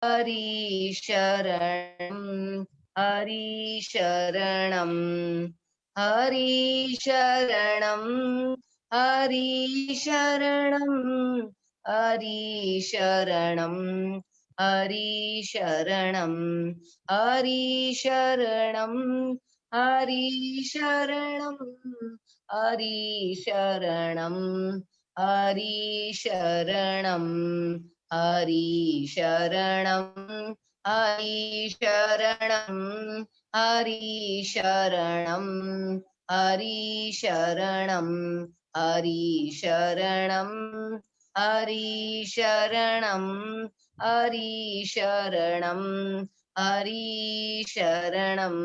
हरि शरणं हरि शरणं हरि शरणं हरि शरणं हरि शरणं हरि शरणं हरि शरणं हरि शरणं हरि शरणं हरि शरणं हरि शरणं हरि शरणं हरि शरणं हरि शरणं हरि शरणं हरि शरणं हरि शरणं हरि शरणं।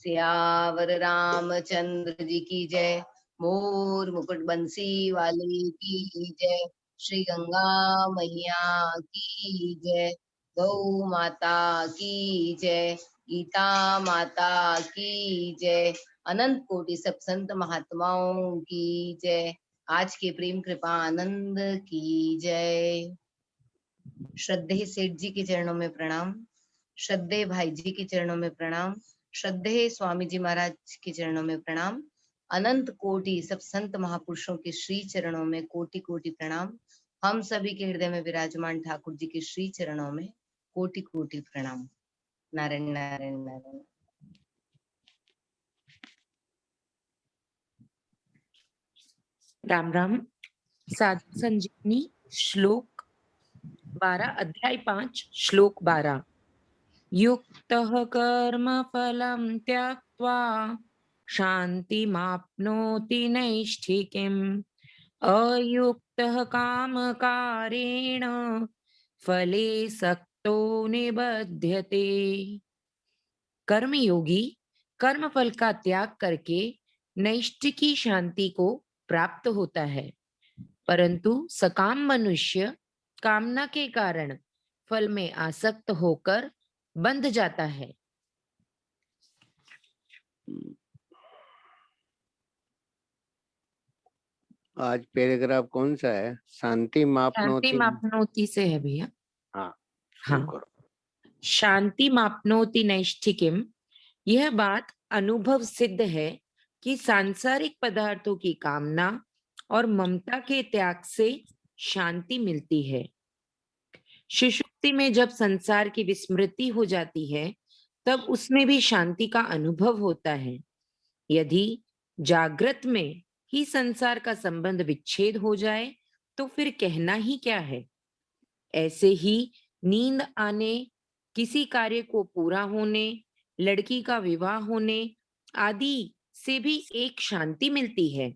सियावर रामचंद्र जी की जय। मोर मुकुट बंसी वाले की जय। श्री गंगा मैया की जय। गौ माता की जय। गीता माता की जय। अनंत कोटि सब संत महात्माओं की जय। आज के प्रेम कृपा आनंद की जय। श्रद्धेय सेठ जी के चरणों में प्रणाम। श्रद्धेय भाई जी के चरणों में प्रणाम। श्रद्धेय स्वामी जी महाराज के चरणों में प्रणाम। अनंत कोटि सब संत महापुरुषों के श्री चरणों में कोटि कोटि प्रणाम। हम सभी के हृदय में विराजमान ठाकुर जी के श्री चरणों में कोटि कोटि प्रणाम। नारायण नारायण नारायण। राम राम। साधु संजीवनी श्लोक 12 अध्याय 5 श्लोक 12। युक्तः कर्म फलं त्यक्त्वा शान्तिमाप्नोति नैष्ठिकीम् अयुक्तः कामकारेण फले सक्तो निबध्यते। कर्मयोगी कर्म फल का त्याग करके नैष्ठिकी शांति को प्राप्त होता है, परंतु सकाम मनुष्य कामना के कारण फल में आसक्त होकर बंध जाता है। आज पैराग्राफ कौन सा है? शांति शांति मापनोति से है भैया। हाँ। शांति मापनोति नैष्ठिकीम। यह बात अनुभव सिद्ध है कि सांसारिक पदार्थों की कामना और ममता के त्याग से शांति मिलती है। सुषुप्ति में जब संसार की विस्मृति हो जाती है, तब उसमें भी शांति का अनुभव होता है। यदि जागृत में ही संसार का संबंध विच्छेद हो जाए, तो फिर कहना ही क्या है। ऐसे ही नींद आने, किसी कार्य को पूरा होने, लड़की का विवाह होने आदि से भी एक शांति मिलती है।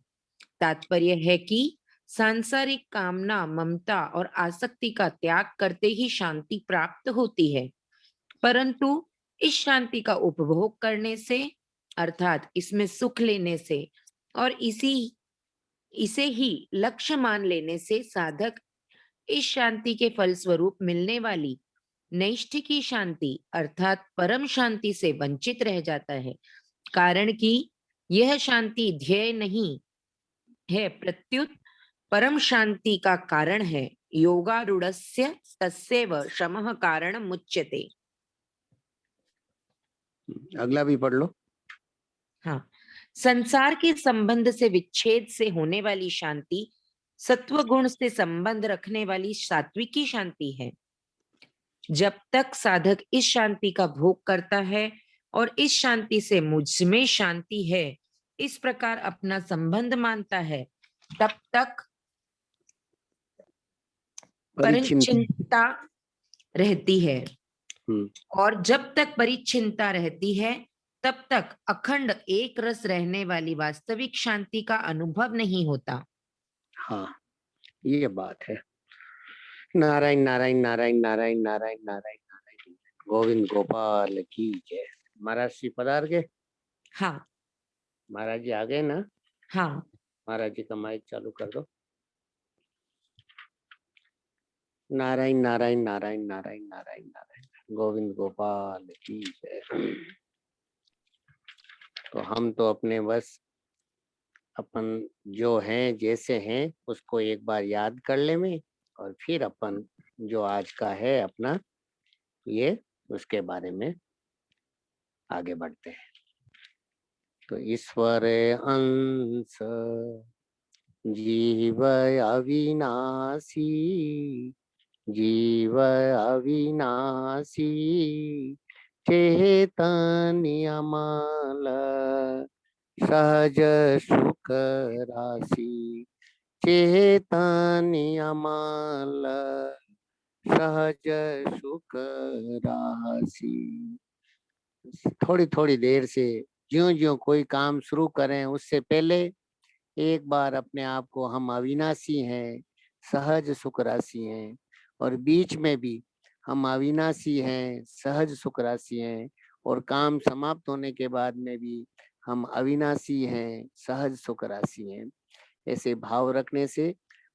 तात्पर्य है कि सांसारिक कामना, ममता और आसक्ति का त्याग करते ही शांति प्राप्त होती है, परंतु इस शांति का उपभोग करने से, अर्थात इसमें सुख लेने से और इसे ही लक्ष्य मान लेने से साधक इस शांति के फलस्वरूप मिलने वाली नैष्ठिकी शांति अर्थात परम शांति से वंचित रह जाता है। कारण कि यह शांति ध्येय नहीं है, प्रत्युत परम शांति का कारण है। योगारूढ़स्य तस्यैव शमः कारणम् मुच्यते। अगला भी पढ़ लो। हाँ, संसार के संबंध से विच्छेद से होने वाली शांति सत्व गुण से संबंध रखने वाली सात्विकी शांति है। जब तक साधक इस शांति का भोग करता है और इस शांति से मुझ में शांति है इस प्रकार अपना संबंध मानता है, तब तक परिचिंता रहती है। और जब तक परिचिंता रहती है, तब तक अखंड एक रस रहने वाली वास्तविक शांति का अनुभव नहीं होता। हाँ, ये बात है। नारायण नारायण नारायण नारायण नारायण नारायण नारायण। गोविंद गोपाल की जय। महाराज जी पधार गए? हाँ महाराज जी आ गए ना? हाँ। महाराज जी का माइक चालू कर दो। नारायण नारायण नारायण नारायण नारायण नारायण। गोविंद गोपाल की जय। तो हम तो अपने बस अपन जो हैं जैसे हैं उसको एक बार याद कर ले में, और फिर अपन जो आज का है अपना ये उसके बारे में आगे बढ़ते हैं। तो ईश्वर अंश जीव अविनाशी, जीव अविनाशी, चेतन्य अमल सहज सुख राशि, चेतन्य अमल सहज सुख राशि। थोड़ी थोड़ी देर से ज्यों ज्यों कोई काम शुरू करें उससे पहले एक बार अपने आप को हम अविनाशी हैं, सहज सुख राशि हैं, और बीच में भी हम अविनाशी हैं, सहज सुख राशि हैं, और काम समाप्त होने के बाद में भी हम अविनाशी हैं, सहज सुख राशि हैं। ऐसे भाव रखने से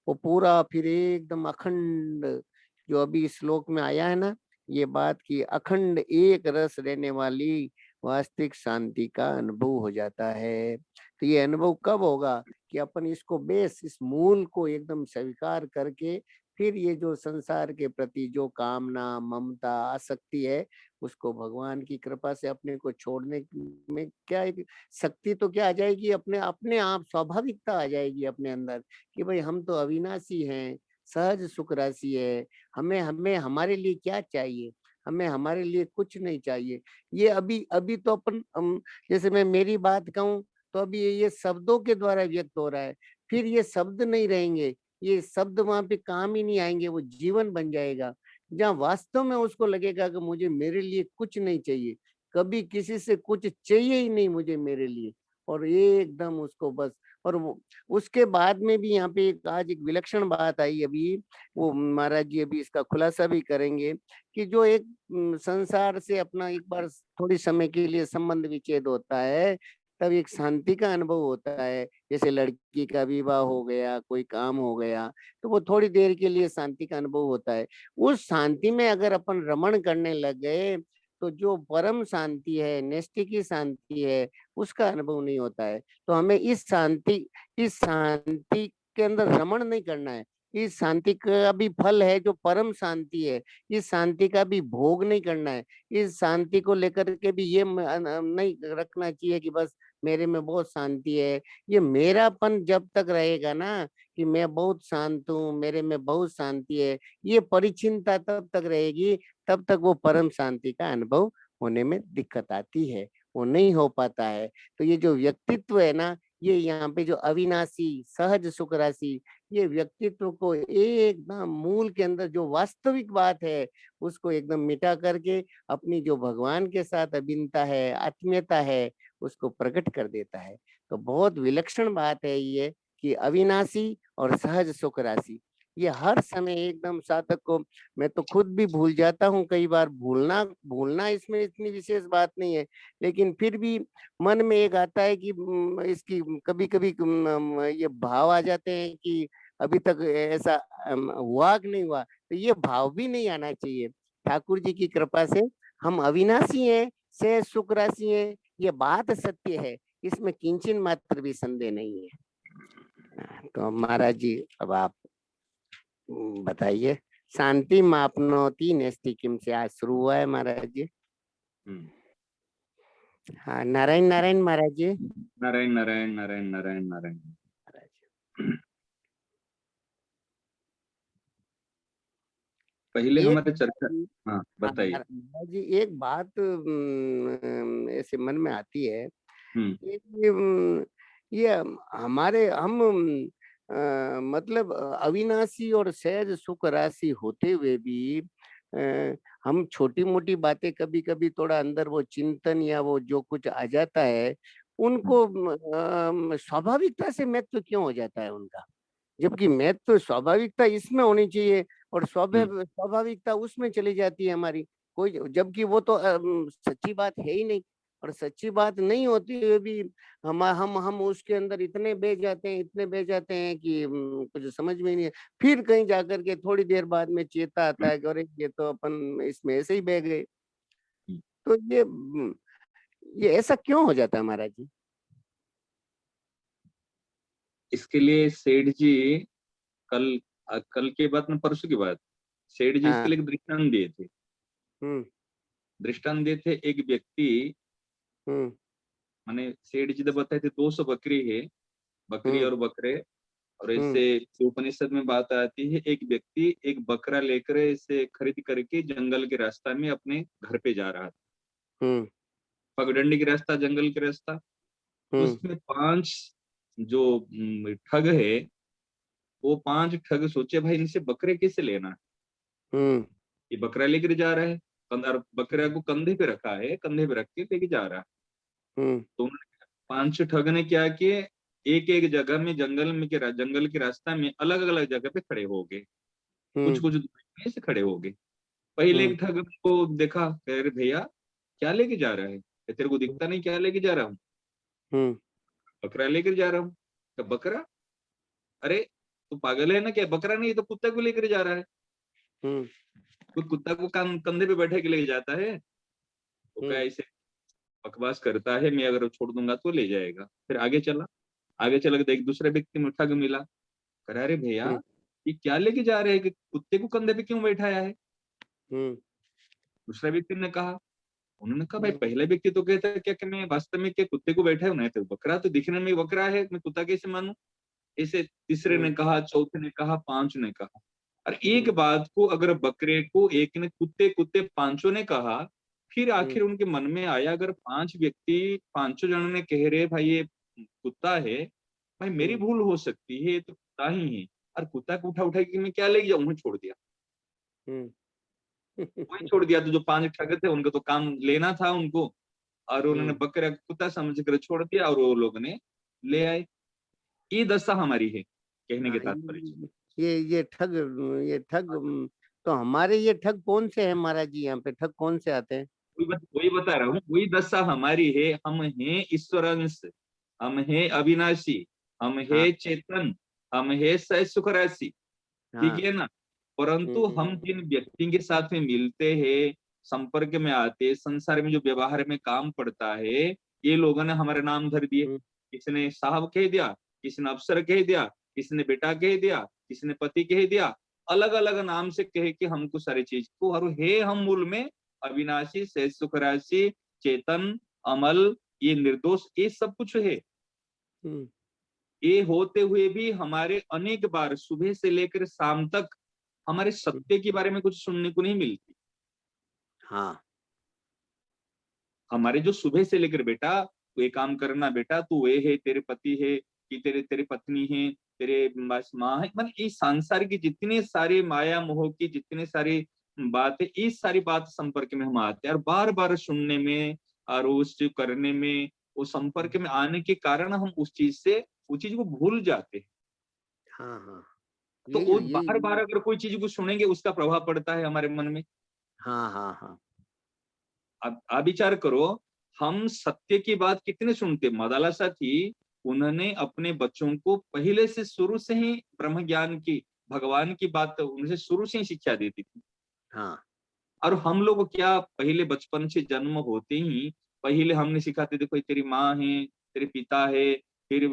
वो पूरा फिर एकदम अखंड, जो अभी श्लोक में आया है ना, ये बात की अखंड एक रस रहने वाली वास्तविक शांति का अनुभव हो जाता है। तो ये अनुभव कब होगा कि अपन इसको बेस, इस मूल को एकदम स्वीकार करके फिर ये जो संसार के प्रति जो कामना, ममता, आसक्ति है, उसको भगवान की कृपा से अपने को छोड़ने में क्या एक शक्ति तो क्या आ जाएगी, अपने अपने आप स्वाभाविकता आ जाएगी अपने अंदर कि भाई हम तो अविनाशी हैं, सहज सुख राशि है, हमें हमें हमारे लिए क्या चाहिए, हमें हमारे लिए कुछ नहीं चाहिए। ये अभी अभी तो अपन जैसे मैं मेरी बात कहूँ तो अभी ये शब्दों के द्वारा व्यक्त हो रहा है, फिर ये शब्द नहीं रहेंगे, ये शब्द वहां पे काम ही नहीं आएंगे, वो जीवन बन जाएगा जहाँ वास्तव में उसको लगेगा कि मुझे मेरे लिए कुछ नहीं चाहिए, कभी किसी से कुछ चाहिए ही नहीं मुझे मेरे लिए, और एकदम उसको बस। और वो उसके बाद में भी यहाँ पे एक आज एक विलक्षण बात आई अभी, वो महाराज जी अभी इसका खुलासा भी करेंगे कि जो एक संसार से अपना एक बार थोड़ी समय के लिए संबंध विच्छेद होता है, तब एक शांति का अनुभव होता है। जैसे लड़की का विवाह हो गया, कोई काम हो गया, तो वो थोड़ी देर के लिए शांति का अनुभव होता है। उस शांति में अगर अपन रमण करने लग गए तो जो परम शांति है, नेष्टि की शांति है, उसका अनुभव नहीं होता है। तो हमें इस शांति के अंदर रमण नहीं करना है। इस शांति का भी फल है जो परम शांति है, इस शांति का भी भोग नहीं करना है। इस शांति को लेकर के भी ये नहीं रखना चाहिए कि बस मेरे में बहुत शांति है। ये मेरापन जब तक रहेगा ना कि मैं बहुत शांत हूँ, मेरे में बहुत शांति है, ये परिचिनता तब तक रहेगी, तब तक वो परम शांति का अनुभव होने में दिक्कत आती है, वो नहीं हो पाता है। तो ये जो व्यक्तित्व है ना, ये यहाँ पे जो अविनाशी सहज सुख राशि, ये व्यक्तित्व को एकदम मूल के अंदर जो वास्तविक बात है उसको एकदम मिटा करके अपनी जो भगवान के साथ अभिन्नता है, आत्मीयता है, उसको प्रकट कर देता है। तो बहुत विलक्षण बात है ये कि अविनाशी और सहज सुख राशि, ये हर समय एकदम साधक को, मैं तो खुद भी भूल जाता हूँ कई बार, भूलना भूलना इसमें इतनी विशेष बात नहीं है, लेकिन फिर भी मन में एक आता है कि इसकी कभी कभी ये भाव आ जाते हैं कि अभी तक ऐसा हुआ कि नहीं हुआ, तो ये भाव भी नहीं आना चाहिए। ठाकुर जी की कृपा से हम अविनाशी हैं, सहज सुख राशि हैं, ये बात सत्य है, इसमें किंचन मात्र भी संदेह नहीं है। तो महाराज जी अब आप बताइए, शांति मापनोति नेस्ति किम से आज शुरू हुआ है महाराज जी। हाँ, नारायण नारायण महाराज जी। नारायण नारायण नारायण नारायण नारायण। पहले हमारे चर्चा, हाँ बताइए। महाराज जी एक बात ऐसे मन में आती है, ये हमारे हम मतलब अविनाशी और सहज सुख राशि होते हुए भी हम छोटी मोटी बातें कभी कभी थोड़ा अंदर वो चिंतन या वो जो कुछ आ जाता है उनको स्वाभाविकता से महत्व क्यों हो जाता है उनका, जबकि महत्व स्वाभाविकता इसमें होनी चाहिए और स्वाभाविकता उसमें चली जाती है हमारी कोई, जबकि वो तो सच्ची बात है ही नहीं, और सच्ची बात नहीं होती हुए भी हम उसके अंदर इतने बह जाते हैं, इतने बह जाते हैं कि कुछ समझ में नहीं है। फिर कहीं जाकर के थोड़ी देर बाद में चेता आता है कि अरे ये तो अपन इसमें ऐसे ही बह गए। तो ये ऐसा क्यों हो जाता है महाराज जी? इसके लिए सेठ जी कल के बाद में परसों की बात, सेठ जी इसके लिए एक दृष्टांत दिए थे हम्म दृष्टांत देते, एक व्यक्ति हम्म माने सेठ जी ने बताए थे 200 बकरी है, बकरी और बकरे, और ऐसे उपनिषद में बात आती है, एक व्यक्ति एक बकरा लेकर इसे खरीद करके जंगल के रास्ता में अपने घर पे जा रहा था। हम्म पगडंडी के रास्ता, जंगल के रास्ता, हम्म उसमें 5 जो ठग है, वो 5 ठग सोचे भाई इनसे बकरे कैसे लेना है। हम्म ये बकरा लेकर जा रहा है, और बकरा को कंधे पे रखा है, कंधे पे रख के लेके जा रहा है। हम्म तो उन्होंने 5 ठग ने क्या किए, एक एक जगह में जंगल के रास्ता में अलग अलग जगह पे खड़े हो गए, कुछ हम्म कुछ दूरी में से खड़े हो गए। पहले हम्म एक ठग को देखा, कह रहे भैया क्या लेके जा रहा है, तेरे को दिखता नहीं क्या लेके जा रहा हूँ? हम्म बकरा लेकर जा रहा हूँ। तो बकरा, अरे तू पागल है ना क्या, बकरा नहीं तो कुत्ते को लेकर जा रहा है, हम्म कोई कुत्ता को कंधे पे बैठे के लेके जाता है? तो क्या हम्म ऐसे बकवास करता है, मैं अगर छोड़ दूंगा तो ले जाएगा। फिर आगे चला, आगे चला के एक दूसरे व्यक्ति में ठग मिला, कह रहा अरे भैया हम्म ये क्या लेके जा रहे हैं, कि कुत्ते को कंधे पे क्यों बैठाया है? हम्म दूसरा व्यक्ति ने कहा, उन्होंने कहा भाई हम्म पहला व्यक्ति तो कहता है क्या कि मैं वास्तव में क्या कुत्ते को बैठा हूं, नहीं तो बकरा तो दिखने में बकरा है, मैं कुत्ता कैसे मानूं? ऐसे तीसरे ने हम्म कहा, चौथे ने कहा, 5 ने कहा। और एक हम्म बात को अगर बकरे को एक ने कुत्ते कुत्ते 5 ने कहा, फिर हम्म आखिर उनके मन में आया अगर 5 व्यक्ति 5 जनों ने कह रहे भाई ये कुत्ता है, भाई मेरी हम्म भूल हो सकती है, ये तो कुत्ता ही है, और कुत्ता को उठा उठा के मैं क्या लेके जाऊं, उन्हें छोड़ दिया। हम्म वही छोड़ दिया, तो जो 5 ठग थे उनको तो काम लेना था उनको, और उन्होंने हम्म बकरा को कुत्ता समझ कर छोड़ दिया, और वो लोग ने ले आए। ये दशा हमारी है, कहने के हाँ, तात्पर्य। ये ठग, ये ठग तो हमारे ये ठग कौन से हैं महाराज जी? यहाँ पे ठग कौन से आते हैं? वही बता रहा हूँ, वही दशा हमारी है। हम हैं ईश्वरांश, हम हैं अविनाशी, हम हाँ हैं चेतन, हम हैं सह सुख राशि, ठीक हाँ है ना? परंतु हम हम्म जिन व्यक्ति के साथ में मिलते हैं, संपर्क में आते, संसार में जो व्यवहार में काम पड़ता है, ये लोगों ने हमारे नाम धर दिए। हम्म किसी ने साहब कह दिया, किसी ने अफसर कह दिया, किसी ने बेटा कह दिया, किसी ने पति कह दिया, अलग अलग नाम से कहे कि हमको सारी चीज को, और हे हम मूल में अविनाशी से सुख राशि, चेतन, अमल, ये निर्दोष, ये सब कुछ है। हम्म ये होते हुए भी हमारे अनेक बार सुबह से लेकर शाम तक हमारे सत्य के बारे में कुछ सुनने को नहीं मिलती। हाँ हमारे जो सुबह से लेकर बेटा तू ये काम करना, बेटा तू ये है, तेरे पति है कि तेरे तेरे पत्नी है, तेरे बस माँ है, मतलब इस संसार की जितने सारे माया मोह की जितने सारी बातें, इस सारी बात संपर्क में हम आते हैं, और बार बार सुनने में और उस चीज करने में, वो संपर्क में आने के कारण हम उस चीज से उस चीज को भूल जाते हैं। हाँ हाँ तो यही वो बार यही बार अगर कोई चीज को सुनेंगे उसका प्रभाव पड़ता है हमारे मन में। हाँ हाँ हाँ अब आप विचार करो, हम सत्य की बात कितने सुनते। मदालसा थी, उन्होंने अपने बच्चों को पहले से शुरू से ही ब्रह्म ज्ञान की, भगवान की बात उनसे शुरू से ही शिक्षा देती थी। हाँ और हम लोग क्या, पहले बचपन से जन्म होते ही पहले हमने सिखाते, देखो ये तेरी माँ है, तेरे पिता है, फिर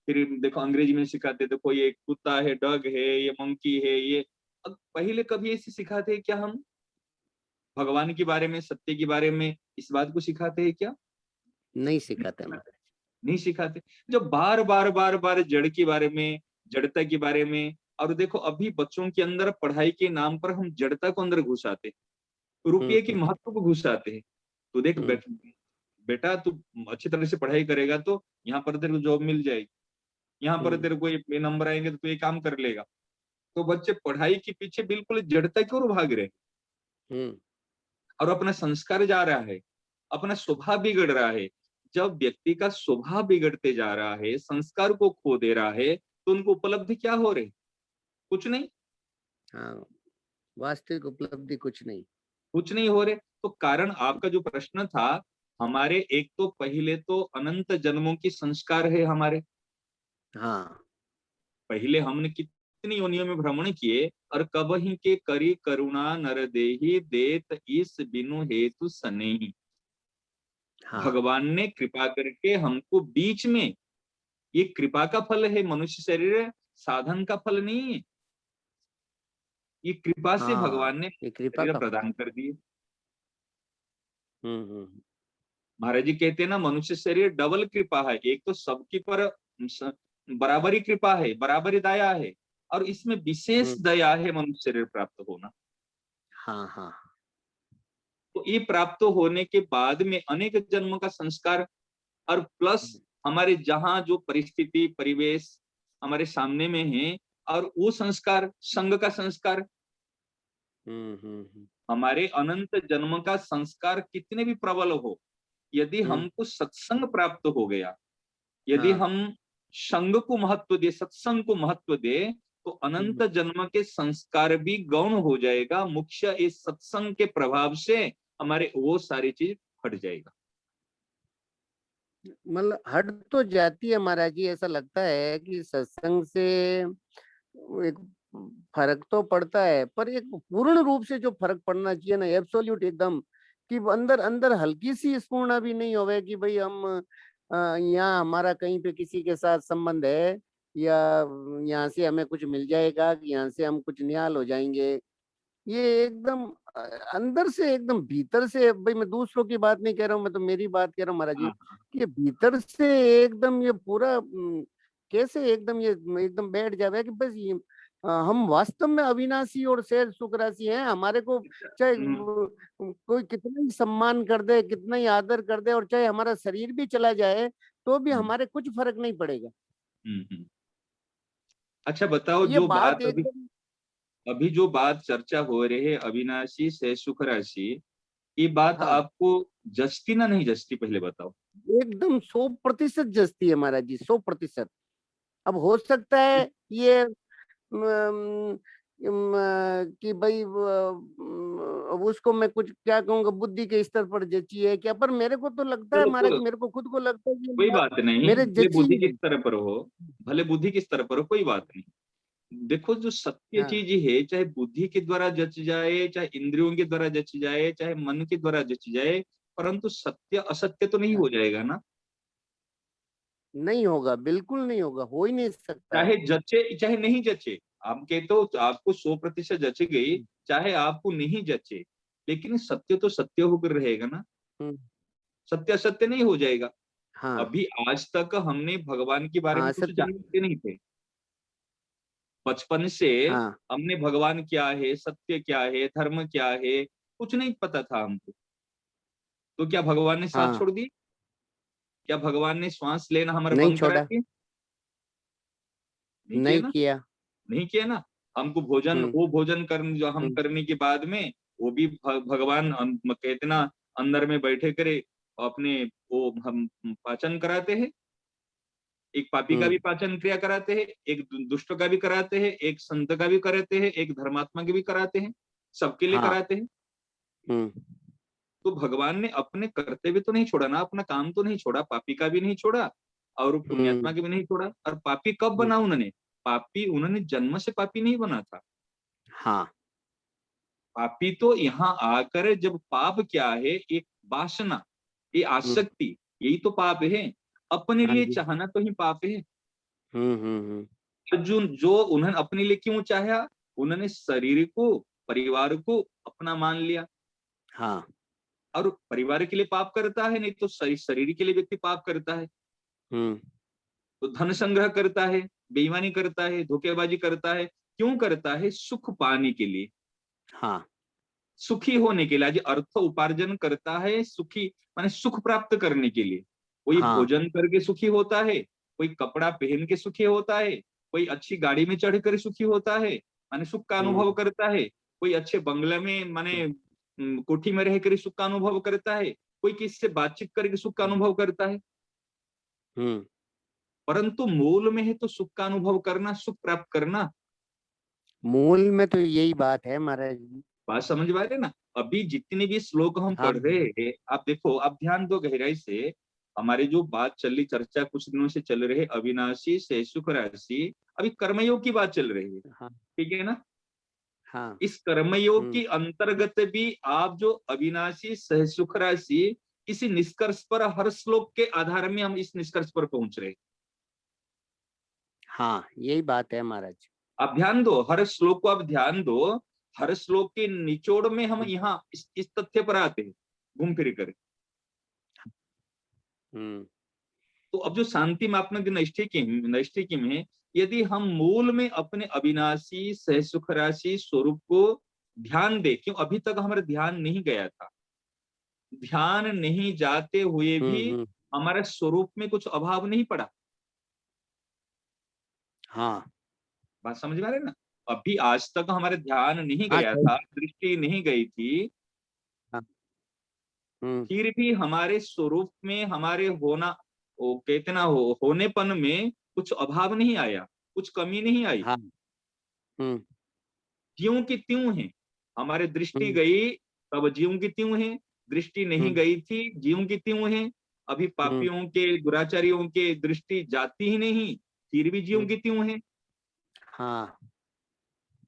फिर देखो अंग्रेजी में सिखाते, देखो ये कुत्ता है, डॉग है, ये मंकी है, ये। अब पहले कभी ऐसे सिखाते हैं क्या हम? भगवान के बारे में, सत्य के बारे में इस बात को सिखाते हैं क्या? नहीं सिखाते महाराज। नहीं सिखाते। जब बार बार बार बार जड़ के बारे में, जड़ता के बारे में, और देखो अभी बच्चों के अंदर पढ़ाई के नाम पर हम जड़ता को अंदर घुसाते, रुपये के हम्म महत्व को घुसाते हैं। तो देख हम्म बेटा तू अच्छी तरह से पढ़ाई करेगा तो यहाँ पर तेरे को जॉब मिल जाएगी, यहाँ पर हम्म तेरे को ये नंबर आएंगे तो तू ये काम कर लेगा। तो बच्चे पढ़ाई के पीछे बिल्कुल जड़ता की ओर भाग रहे हैं, हम्म और अपना संस्कार जा रहा है, अपना स्वभाव बिगड़ रहा है। जब व्यक्ति का स्वभाव बिगड़ते जा रहा है, संस्कार को खो दे रहा है, तो उनको उपलब्धि क्या हो रही? कुछ नहीं, हाँ वास्तविक उपलब्धि कुछ नहीं। कुछ नहीं हो रहे। तो कारण आपका जो प्रश्न था, हमारे एक तो पहले तो अनंत जन्मों की संस्कार है हमारे। हाँ पहले हमने कितनी योनियों में भ्रमण किए, और कब ही के करी करुणा नर देहि देत इस बिनु हेतु सनेही। हाँ भगवान ने कृपा करके हमको बीच में, ये कृपा का फल है, मनुष्य शरीर साधन का फल नहीं है, ये कृपा से हाँ भगवान ने ये कृपा शरीर का फल। प्रदान कर दिए। महाराज जी कहते हैं ना, मनुष्य शरीर डबल कृपा है, एक तो सबकी पर बराबरी कृपा है, बराबरी दया है, और इसमें विशेष दया है मनुष्य शरीर प्राप्त होना। हाँ हाँ। तो ये प्राप्त होने के बाद में अनेक जन्म का संस्कार, और प्लस हमारे जहाँ जो परिस्थिति परिवेश हमारे सामने में है, और वो संस्कार संघ का संस्कार, हमारे अनंत जन्म का संस्कार कितने भी प्रबल हो, यदि हमको सत्संग प्राप्त हो गया, यदि हाँ। हम संघ को महत्व दे, सत्संग को महत्व दे, तो अनंत जन्म के संस्कार भी गौण हो जाएगा। मुख्य इस सत्संग के प्रभाव से हमारे वो सारी चीज हट जाएगा। मतलब हट तो जाती है महाराज जी, ऐसा लगता है कि सत्संग से एक फर्क तो पड़ता है, पर एक पूर्ण रूप से जो फर्क पड़ना चाहिए ना, एब्सोल्यूट एकदम, कि अंदर अंदर हल्की सी स्पूर्णा भी नहीं होवे कि भाई हम यहाँ हमारा कहीं पे किसी के साथ संबंध है, या यहाँ से हमें कुछ मिल जाएगा, यहाँ से हम कुछ निहाल हो जाएंगे। ये एकदम अंदर से, एकदम भीतर से, भाई मैं दूसरों की बात नहीं कह रहा हूँ, मैं तो मेरी बात कह रहा हूँ महाराज जी, कि ये भीतर से एकदम ये पूरा कैसे एकदम ये एकदम बैठ जावे कि बस ये हम वास्तव में अविनाशी और सहज सुख राशि हैं। हमारे को चाहे कोई कितना ही सम्मान कर दे, कितना ही आदर कर दे, और चाहे हमारा शरीर भी चला जाए तो भी हमारे कुछ फर्क नहीं पड़ेगा। अच्छा बताओ, ये जो बात बात अभी जो बात चर्चा हो रही है अविनाशी से सुख राशि, ये बात हाँ, आपको जचती ना नहीं जचती, पहले बताओ। एकदम 100% जचती है महाराज जी, 100%। अब हो सकता है ये कि भाई अब उसको मैं कुछ क्या कहूँगा, बुद्धि के स्तर पर जची है क्या, पर मेरे को तो लगता है चलो महाराज जी, मेरे को खुद को लगता है कि कोई ये बात बात नहीं, मेरे भले जची बुद्धि है। किस तरह पर हो, भले बुद्धि किस तरह पर हो, कोई बात नहीं। देखो, जो सत्य हाँ, चीज है, चाहे बुद्धि के द्वारा जच जाए, चाहे इंद्रियों के द्वारा जच जाए, चाहे मन के द्वारा जच जाए, परंतु सत्य असत्य तो नहीं हाँ, हो जाएगा ना। नहीं होगा, बिल्कुल नहीं होगा, हो ही नहीं सकता है। चाहे जचे चाहे नहीं जचे, आप कहते हो आपको 100% जच गई, चाहे आपको नहीं जचे, लेकिन सत्य तो सत्य होकर रहेगा ना, हम्म, सत्य असत्य नहीं हो जाएगा। हाँ अभी आज तक हमने भगवान के बारे हाँ, में कुछ सत्य नहीं। जानते नहीं थे, बचपन से हाँ हमने भगवान क्या है, सत्य क्या है, धर्म क्या है, कुछ नहीं पता था हमको। तो क्या भगवान ने साथ हाँ, छोड़ दी? क्या भगवान ने श्वास लेना हमारा नहीं बंद करा छोड़ा, दिया? नहीं किया नहीं ना, किया। नहीं किया ना। हमको भोजन, हम्म वो भोजन करने जो हम हम्म करने के बाद में, वो भी भगवान कहते ना, अंदर में बैठे करे अपने, वो हम पाचन कराते हैं। एक पापी का भी हम्म पाचन क्रिया कराते हैं, एक दुष्ट का भी कराते हैं, एक संत का भी कराते हैं, एक धर्मात्मा के भी कराते हैं, सबके लिए हाँ कराते हैं। हम्म तो भगवान ने अपने कर्तव्य तो नहीं छोड़ा ना, अपना काम तो नहीं छोड़ा, पापी का भी नहीं छोड़ा और हम्म पुण्यात्मा के भी नहीं छोड़ा। और पापी कब हम्म, बना उन्होंने? पापी उन्होंने जन्म से पापी नहीं बना था। हाँ पापी तो यहाँ आकर, जब पाप क्या है, एक वासना, ये हम्म, आसक्ति, यही तो पाप है। अपने हाँ लिए जी, चाहना तो ही पाप है। हम्म। अर्जुन जो उन्होंने अपने लिए क्यों चाहा? उन्होंने शरीर को, परिवार को अपना मान लिया, हाँ और परिवार के लिए पाप करता है, नहीं तो शरीर के लिए व्यक्ति पाप करता है। हम्म तो धन संग्रह करता है, बेईमानी करता है, धोखेबाजी करता है, क्यों करता है? सुख पाने के लिए, हाँ सुखी होने के लिए। आज अर्थ उपार्जन करता है सुखी, माने सुख प्राप्त करने के लिए। कोई हाँ भोजन करके सुखी होता है, कोई कपड़ा पहन के सुखी होता है, कोई अच्छी गाड़ी में चढ़कर सुखी होता है, माने सुख का अनुभव हम्म करता है, कोई अच्छे बंगले में, माने कोठी में रहकर सुख का अनुभव करता है, कोई किसी से बातचीत करके सुख का अनुभव करता है। हम्म। परंतु मूल में है तो सुख का अनुभव करना, सुख प्राप्त करना। मूल में तो यही बात है महाराज जी। बात समझ पा रहे ना? अभी जितने भी श्लोक हम हाँ पढ़ रहे हैं, आप देखो, आप ध्यान दो गहराई से। हमारे जो बात चल रही, चर्चा कुछ दिनों से चल रही है, अविनाशी से सुख राशि, अभी कर्मयोग की बात चल रही है, हाँ ठीक है ना? हाँ, इस कर्मयोग हम्म, की अंतर्गत भी आप जो अविनाशी सह सुख राशि, इसी निष्कर्ष पर हर श्लोक के आधार में हम इस निष्कर्ष पर पहुंच रहे हैं। हाँ यही बात है महाराज। आप ध्यान दो, हर श्लोक को आप ध्यान दो, हर श्लोक के निचोड़ में हम यहाँ इस तथ्य पर आते हैं। घूम फिर कर। तो अब जो शांति मापना की नैष्ठिकी में यदि हम मूल में अपने अविनाशी सह सुख राशि स्वरूप को ध्यान दे, क्यों अभी तक हमारा ध्यान नहीं गया था, ध्यान नहीं जाते हुए भी हमारे स्वरूप में कुछ अभाव नहीं पड़ा। हाँ, बात समझ में आ रही है ना? अभी आज तक हमारे ध्यान नहीं हाँ गया सही। था, दृष्टि नहीं गई थी, हाँ, हम्म, फिर भी हमारे स्वरूप में हमारे होना, वो कहते ना होनेपन में कुछ अभाव नहीं आया, कुछ कमी नहीं आई, हाँ, हम्म, ज्यों की त्यों है। हमारे दृष्टि हम्म, गई तब ज्यों की त्यों है, दृष्टि नहीं हम्म, गई थी ज्यों की त्यों है। अभी हम्म, पापियों के दुराचारियों के दृष्टि जाती ही नहीं, फिर भी ज्यों हम्म, की त्यों है, हाँ,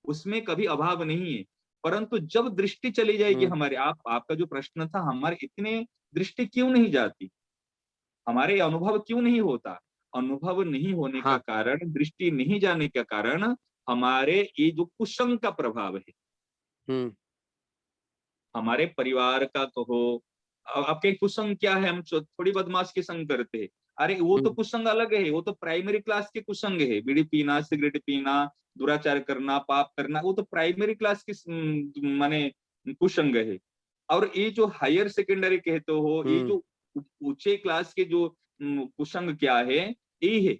उसमें कभी अभाव नहीं है। परंतु जब दृष्टि चली जाएगी हम्म, हमारे, आपका जो प्रश्न था, हमारे इतने दृष्टि क्यों नहीं जाती, हमारे अनुभव क्यों नहीं होता, अनुभव नहीं होने का हाँ, कारण, दृष्टि नहीं जाने का कारण हमारे ये जो कुसंग का प्रभाव है, हम्म, हमारे परिवार का कहो। आपके कुसंग क्या है, हम थोड़ी बदमाश के संग करते हैं, अरे वो तो हम्म, कुसंग अलग है, वो तो प्राइमरी क्लास के कुसंग है, बीड़ी पीना, सिगरेट पीना, दुराचार करना, पाप करना, वो तो प्राइमरी क्लास के माने कुसंग है। और ये जो हायर सेकेंडरी कहते हो, ये हम्म, जो ऊंचे क्लास के जो कुसंग क्या है, ये है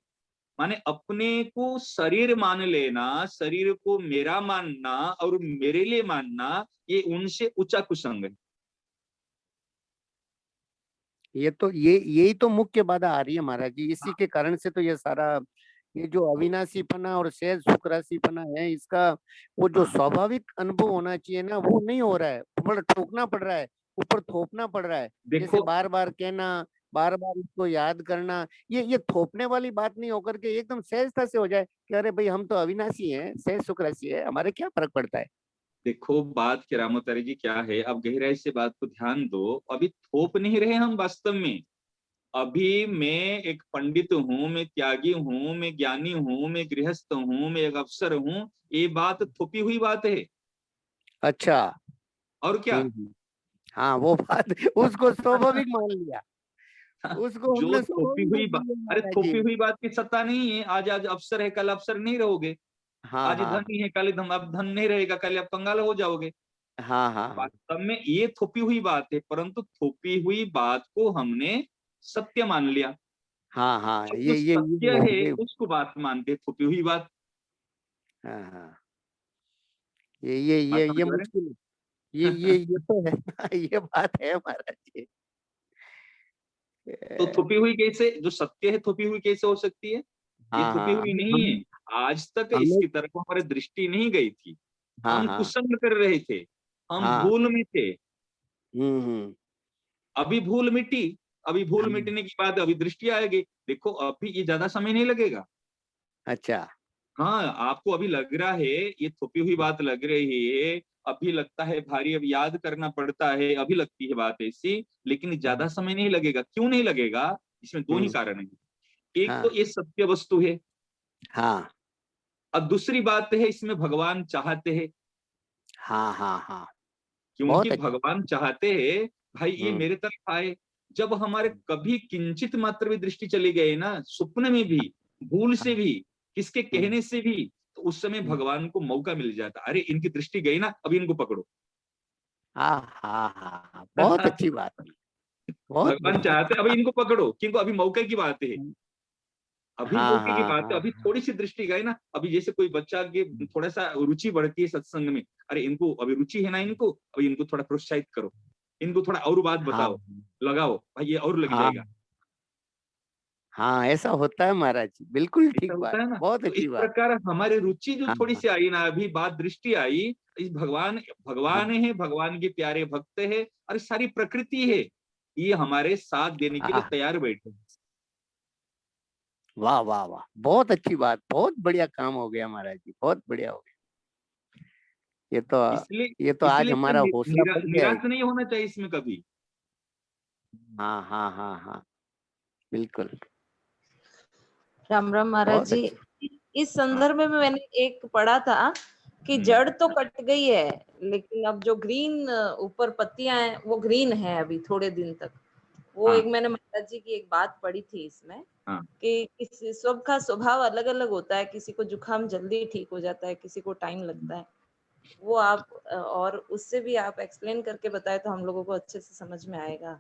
माने अपने को शरीर मान लेना, शरीर को मेरा मानना और मेरे लिए मानना, ये उनसे ऊंचा कुसंग है। ये तो यही तो मुख्य बाधा आ रही है महाराज जी। इसी के कारण से तो ये सारा, ये जो अविनाशीपना और सहज सुख राशिपना है, इसका वो जो स्वाभाविक अनुभव होना चाहिए ना, वो नहीं हो रहा है। ऊपर ठोकना पड़ रहा है, ऊपर थोपना पड़ रहा है। जैसे देखो बार बार कहना, बार बार इसको याद करना, ये थोपने वाली बात नहीं होकर के एकदम सहजता से हो जाए कि अरे भाई हम तो अविनाशी हैं, सहज सुख राशि है, हमारे क्या फर्क पड़ता है। देखो बात क्या रामोतारी जी क्या है, अब गहराई से बात को ध्यान दो। अभी थोप नहीं रहे हम वास्तव में। अभी मैं एक पंडित हूँ, मैं त्यागी हूँ, मैं ज्ञानी हूँ, मैं गृहस्थ हूँ, मैं एक अफसर हूँ, ये बात थोपी हुई बात है। अच्छा। और क्या? हाँ, वो बात उसको स्वाभाविक मान लिया, उसको जो हमने थोपी स्वाभाविक मान हुई बात, लिया अरे महाराज जी। थोपी हुई बात की सत्ता नहीं है। आज आज अफसर है, कल अफसर नहीं रहोगे। हाँ, आज हाँ, धनी है, कल धन, अब धन नहीं रहेगा, कल आप कंगाल हो जाओगे। हाँ, हाँ, हाँ, वास्तव में ये थोपी हुई बात है, परंतु थोपी हुई बात को हमने सत्य मान लिया। हाँ, हाँ, अब जो सत्य है ये उसको बात मानते, थोपी हुई बात। हाँ, हाँ, बात समझ ये आ रहे मुश्किल है। हैं? ये तो है ये बात है महाराज जी। तो ए, थोपी हुई कैसे, जो सत्य है थोपी हुई कैसे हो सकती है? ये हाँ, थोपी हाँ, हुई नहीं है। आज तक हमें, इसकी तरफ हमारी दृष्टि नहीं गई थी, हाँ, हम हाँ, कुसंग कर रहे थे, हम हाँ, भूल में थे। हम्म, अभी भूल मिटी, अभी भूल हाँ, मिटने के बाद अभी दृष्टि आएगी। देखो अभी ये ज्यादा समय नहीं लगेगा। अच्छा, हाँ, आपको अभी लग रहा है ये थोपी हुई बात लग रही है, अभी लगता है भारी, अब याद करना पड़ता है, अभी लगती है बात ऐसी, लेकिन ज्यादा समय नहीं लगेगा। क्यों नहीं लगेगा? इसमें दो ही हम्म, कारण है। एक तो हाँ, ये सत्य वस्तु है, हाँ, और दूसरी बात है इसमें भगवान चाहते हैं। हाँ, हाँ, हाँ, क्योंकि बहुत अच्छा। भगवान चाहते हैं भाई ये हम्म, मेरे तरफ आए। जब हमारे कभी किंचित मात्र भी दृष्टि चली गई ना, स्वप्न में भी, भूल हाँ, से भी, किसके हम्म, कहने से भी, तो उस समय भगवान को मौका मिल जाता, अरे इनकी दृष्टि गई ना, अब इनको पकड़ो। हाँ, हाँ, हाँ, हाँ, बहुत अच्छी बात है, बहुत भगवान बढ़िया। चाहते अभी इनको पकड़ो, क्योंकि अभी मौके की बात है। अभी हाँ, मौके की हाँ, बात है, हाँ, अभी थोड़ी सी दृष्टि गई ना, अभी जैसे कोई बच्चा के थोड़ा सा रुचि बढ़ती है सत्संग में, अरे इनको अभी रुचि है ना, इनको अभी इनको थोड़ा प्रोत्साहित करो, इनको थोड़ा और बात हाँ, बताओ, लगाओ भाई, ये और लग हाँ, जाएगा। हाँ, ऐसा होता है महाराज जी, बिल्कुल ऐसा ठीक बात, होता है ना। बहुत तो इस अच्छी बात। प्रकार हमारे रुचि जो हाँ, थोड़ी हाँ, सी आई ना, अभी बात दृष्टि आई, इस भगवान, हाँ, भगवान है, भगवान के प्यारे भक्त है, और सारी प्रकृति है, ये हमारे साथ देने के लिए हाँ, तैयार बैठे हैं। वाह, वाह, वाह, बहुत अच्छी बात, बहुत बढ़िया काम हो गया महाराज जी, बहुत बढ़िया हो गया। ये तो इसलिए ये तो आज इसलिए इसमें हमारा हौसला बढ़ गया है। निराश नहीं होना चाहिए इसमें कभी। हाँ, हाँ, हाँ, हाँ, बिल्कुल, राम राम महाराज बहुत जी। अच्छा। इस हाँ संदर्भ में मैंने एक पढ़ा था कि जड़ तो कट गई है, लेकिन अब जो ग्रीन ऊपर पत्तियां हैं वो ग्रीन है अभी थोड़े दिन तक। वो हाँ। एक मैंने माता जी की एक बात पढ़ी थी इसमें हाँ। कि किसी सबका स्वभाव अलग अलग होता है, किसी को जुकाम जल्दी ठीक हो जाता है, किसी को टाइम लगता है। वो आप और उससे भी आप एक्सप्लेन करके बताए तो हम लोगों को अच्छे से समझ में आएगा।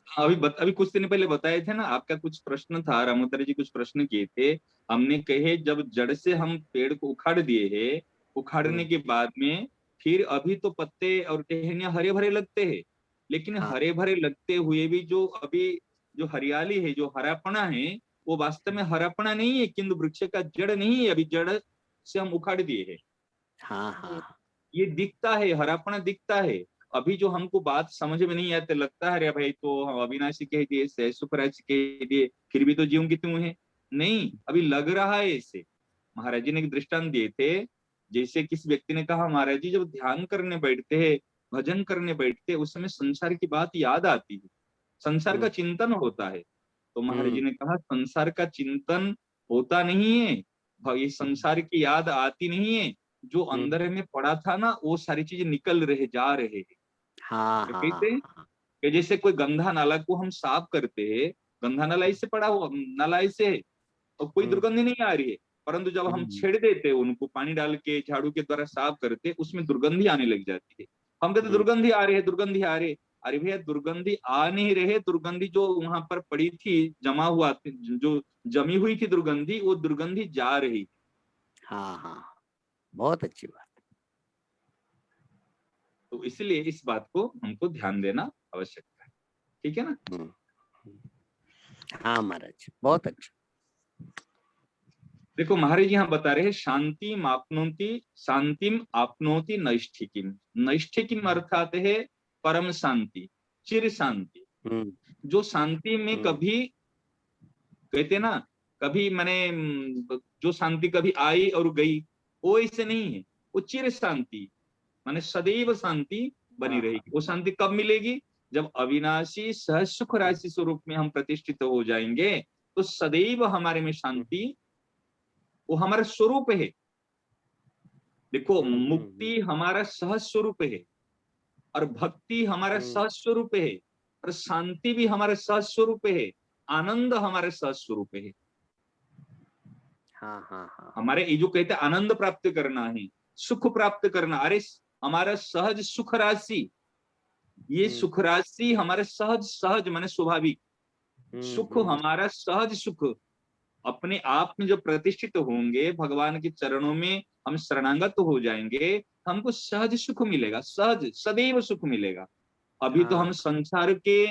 अभी कुछ दिन पहले बताए थे ना, आपका कुछ प्रश्न था, रामोदर जी कुछ प्रश्न किए थे। हमने कहे जब जड़ से हम पेड़ को उखाड़ दिए है, उखाड़ने के बाद में फिर अभी तो पत्ते और टहनियां हरे भरे लगते हैं, लेकिन हाँ। हरे भरे लगते हुए भी जो अभी जो हरियाली है, जो हरापना है, वो वास्तव में हरापना नहीं है, किंतु वृक्ष का जड़ नहीं है, अभी जड़ से हम उखाड़ दिए है। हाँ हाँ ये दिखता है, हरापना दिखता है। अभी जो हमको बात समझ में नहीं आती, लगता है अरे भाई तो हम अविनाशी कह दिए, सहसुखराज कह दिए, फिर भी तो जीव की त्यों है। नहीं, अभी लग रहा है ऐसे। महाराज जी ने एक दृष्टांत दिए थे, जैसे किसी व्यक्ति ने कहा महाराज जी जब ध्यान करने बैठते हैं, भजन करने बैठते हैं, उस समय संसार की बात याद आती है, संसार का चिंतन होता है। तो महाराज जी ने कहा संसार का चिंतन होता नहीं है, ये संसार की याद आती नहीं है, जो अंदर में पड़ा था ना वो सारी चीजें निकल रहे जा रहे हैं। हाँ तो हाँ कैसे कि जैसे कोई गंदा नाला को हम साफ करते हैं, गंदा नाला इससे पड़ा हुआ नाला ऐसे है और कोई दुर्गंधी नहीं आ रही है, परंतु जब हम छेड़ देते हैं उनको, पानी डाल के झाड़ू के द्वारा साफ करते, उसमें दुर्गंधी आने लग जाती है। हम कहते दुर्गंधी आ रही है, दुर्गंधी आ रही है। अरे भैया दुर्गंधी आ नहीं रहे, दुर्गंधी जो वहां पर पड़ी थी, जमा हुआ जो जमी हुई थी दुर्गंधी, वो दुर्गंधी जा रही। हाँ हाँ, बहुत अच्छी बात। तो इसलिए इस बात को हमको ध्यान देना आवश्यक है, ठीक है ना। हाँ महाराज, बहुत अच्छा। देखो महाराज जी यहाँ बता रहे हैं शांति मापनोति, शांतिम आपनोति नैष्ठिकीम। नैष्ठिकीम अर्थात है परम शांति, चिर शांति। जो शांति में कभी कहते ना, कभी मैंने जो शांति कभी आई और गई, वो ऐसे नहीं है, वो चिर शांति माने सदैव शांति बनी रहेगी। वो शांति कब मिलेगी? जब अविनाशी सहज सुख राशि स्वरूप में हम प्रतिष्ठित हो जाएंगे, तो सदैव हमारे में शांति, वो हमारा स्वरूप है। देखो मुक्ति हमारा सहज स्वरूप है, और भक्ति हमारा सहज स्वरूप है, और शांति भी हमारा सहज स्वरूप है, आनंद हमारा सहज स्वरूप है। हाँ हाँ हाँ, हमारे ये जो कहते हैं आनंद प्राप्त करना है, सुख प्राप्त करना, अरे हमारा सहज सुख राशि, ये सुख राशि हमारे सहज, सहज माने स्वाभाविक सुख, हमारा सहज सुख अपने आप में जो प्रतिष्ठित होंगे, भगवान के चरणों में हम शरणागत हो जाएंगे, हमको सहज सुख मिलेगा, सहज सदैव सुख मिलेगा। अभी तो हम संसार के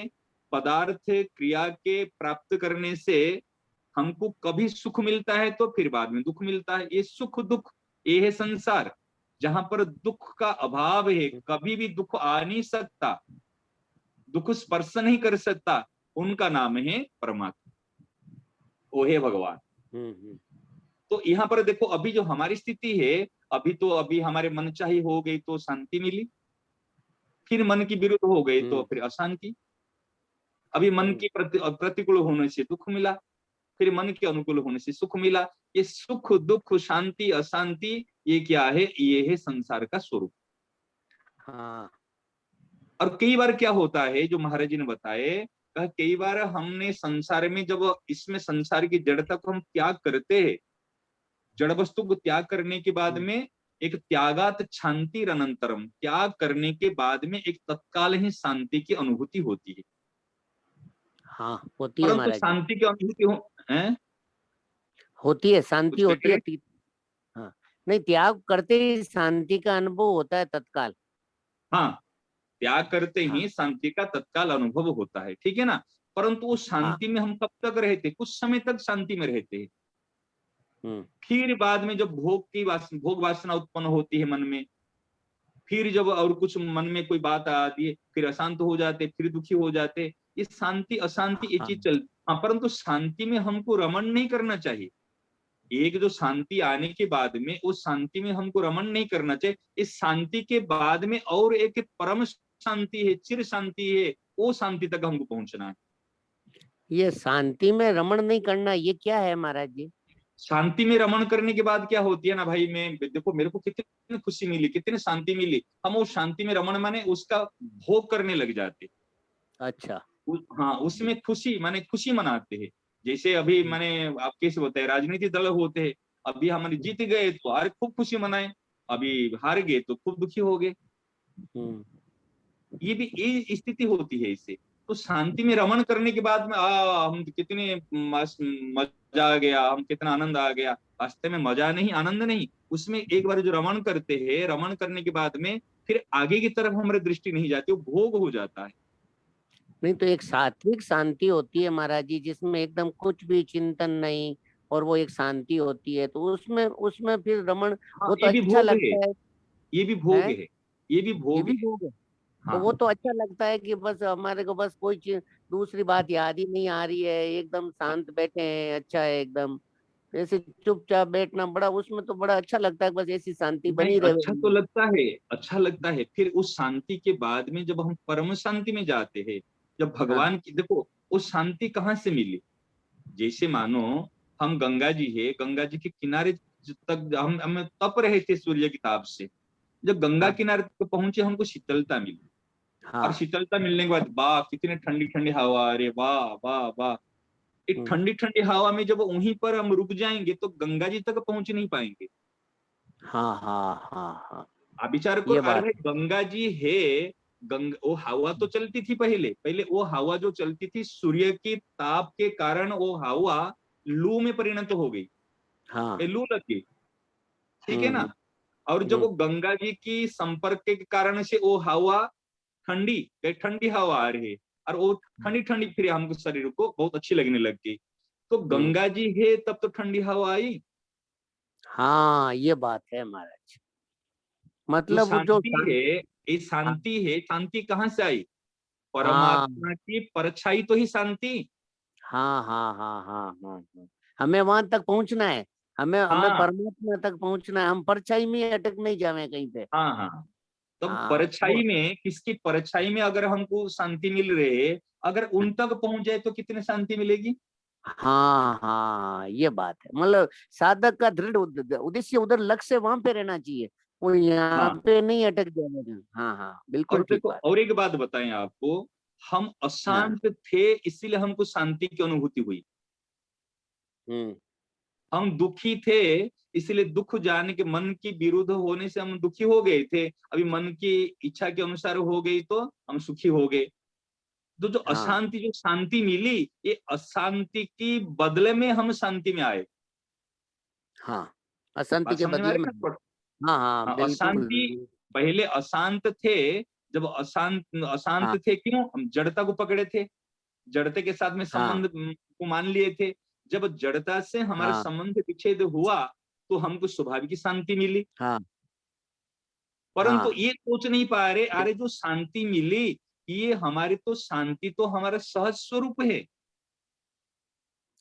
पदार्थ क्रिया के प्राप्त करने से हमको कभी सुख मिलता है तो फिर बाद में दुख मिलता है। ये सुख दुख, ये है संसार, जहां पर दुख का अभाव है, कभी भी दुख आ नहीं सकता, दुख स्पर्श नहीं कर सकता, उनका नाम है परमात्मा, वो है भगवान। तो यहाँ पर देखो अभी जो हमारी स्थिति है, अभी हमारे मन चाही हो गई तो शांति मिली, फिर मन की विरुद्ध हो गई तो फिर अशांति। अभी मन की प्रतिकूल होने से दुख मिला, फिर मन के अनुकूल होने से सुख मिला। ये सुख दुख शांति अशांति, ये क्या है? ये है संसार का स्वरूप। हाँ। और कई बार क्या होता है जो महाराज जी ने बताए, कई बार हमने संसार में जब इसमें संसार की जड़ता को हम त्याग करते हैं, जड़ वस्तु को त्याग करने के बाद में एक त्यागात शांति अनंतरम, त्याग करने के बाद में एक तत्काल ही शांति की अनुभूति होती है। हाँ होती है परंतु महाराज, शांति की अनुभूति होती है, शांति कुछ होती है। हाँ नहीं, त्याग करते ही शांति का अनुभव होता है तत्काल। हाँ, त्याग करते ही शांति का तत्काल अनुभव होता है, ठीक है ना। परंतु उस शांति में हम कब तक रहते? कुछ समय तक शांति में रहते हैं, फिर बाद में जब भोग वासना उत्पन्न होती है मन में, फिर जब और कुछ मन में कोई बात आती है, फिर अशांत हो जाते, फिर दुखी हो जाते। ये शांति अशांति ये चीज चल, परंतु शांति में हमको रमण नहीं करना चाहिए। एक जो शांति आने के बाद में, उस शांति में हमको रमण नहीं करना चाहिए। इस शांति के बाद में और एक परम शांति है, चिर शांति है, वो शांति तक हमको पहुंचना है। ये शांति में रमण नहीं करना, ये क्या है महाराज जी? शांति में रमण करने के बाद क्या होती है ना भाई, मैं देखो मेरे को कितनी खुशी मिली, कितनी शांति मिली, हम उस शांति में रमण माने उसका भोग करने लग जाते। अच्छा। हाँ, उसमें खुशी माने खुशी मनाते हैं। जैसे अभी माने आप कैसे होते हैं, राजनीतिक दल होते हैं, अभी हमारे जीत गए तो अरे खूब खुशी मनाए, अभी हार गए तो खूब दुखी हो गए। ये भी ये स्थिति होती है इससे। तो शांति में रमण करने के बाद में हम कितने मजा आ गया, हम कितना आनंद आ गया। वास्तव में मजा नहीं, आनंद नहीं, उसमें एक बार जो रमण करते हैं, रमण करने के बाद में फिर आगे की तरफ हमारी दृष्टि नहीं जाती, वो भोग हो जाता है। नहीं तो एक सात्विक शांति होती है महाराज जी, जिसमें एकदम कुछ भी चिंतन नहीं, और वो एक शांति होती है, तो उसमें उसमें फिर रमण हाँ, वो तो ये भी अच्छा भोग है, लगता है। ये भी भोग है है, ये भी ये भोग भी है। भोग है। तो हाँ वो तो अच्छा लगता है कि बस हमारे को बस कोई चीज दूसरी बात याद ही नहीं आ रही है, एकदम शांत बैठे हैं, अच्छा है एकदम। ऐसे चुपचाप बैठना बड़ा, उसमें तो बड़ा अच्छा लगता है, बस ऐसी शांति नहीं, बनी अच्छा तो रहे। लगता है, अच्छा लगता है। फिर उस शांति के बाद में जब हम परम शांति में जाते हैं, जब हाँ भगवान की, देखो वो शांति कहाँ से मिली। जैसे मानो हम गंगा जी है, गंगा जी के किनारे तक हम तप रहे थे सूर्य की ताप से, जब गंगा हाँ किनारे तक पहुंचे हमको शीतलता मिली। और हाँ। शीतलता मिलने के बाद वाह कितनी ठंडी ठंडी हवा, अरे वाह वाह वाह। एक हम्म, ठंडी ठंडी हवा में जब वहीं पर हम रुक जाएंगे तो गंगा जी तक पहुंच नहीं पाएंगे। हाँ हाँ हाँ हाँ। आप विचार करो, ये अरे बात भाई है। गंगा जी है, वो हवा तो चलती थी पहले पहले वो हवा जो चलती थी सूर्य की ताप के कारण वो हवा लू में परिणत हो गई, हाँ। लू लग गई, ठीक है ना। हम्म और जब हम्म वो गंगा जी की संपर्क के कारण से वो हवा ठंडी, ठंडी हवा आ रही है, और वो ठंडी ठंडी फिर हमको शरीर को बहुत अच्छी लगने लग गई। तो हम्म। गंगा जी है तब तो ठंडी हवा आई। हाँ ये बात है महाराज, जो मतलब वो जो शांति है, ये हाँ शांति है, शांति कहाँ से आई, हाँ परमात्मा की परछाई तो ही शांति। हाँ हाँ हाँ हाँ हाँ हाँ। हमें वहां तक पहुंचना है, हमें हमें हाँ परमात्मा तक पहुंचना है, हम परछाई में अटक नहीं जावे कहीं पे। हाँ हाँ। तब हाँ परछाई में, किसकी परछाई में अगर हमको शांति मिल रही है, अगर उन तक पहुंच जाए तो कितनी शांति मिलेगी। हाँ हाँ ये बात है, मतलब साधक का दृढ़ उद्देश्य उधर लक्ष्य वहां पे रहना चाहिए, वो यहाँ हाँ, पे नहीं अटक जाएगा। हाँ हाँ बिल्कुल और ठीक देखो बात। और एक बात बताएं आपको, हम हाँ। अशांत थे इसीलिए हमको शांति की अनुभूति हुई। हम्म। हम दुखी थे इसलिए दुख जाने के, मन की विरुद्ध होने से हम दुखी हो गए थे, अभी मन की इच्छा के अनुसार हो गई तो हम सुखी हो गए। तो जो हाँ अशांति, जो शांति मिली, ये अशांति की बदले में हम शांति में आए। हाँ। अशांति बात के समझ में आ बदले रही में। है ना? हाँ हाँ हाँ, बिल्कुल। अशांति, पहले अशांत थे, जब अशांत अशांत हाँ थे क्यों, हम जड़ता को पकड़े थे, जड़ते के साथ में हाँ संबंध को मान लिए थे। जब जड़ता से हमारा हाँ संबंध विच्छेद हुआ तो हमको स्वाभाविक शांति मिली। हाँ परंतु हाँ ये सोच नहीं पा रहे, अरे जो शांति मिली, ये हमारी तो शांति तो हमारा सहज स्वरूप है,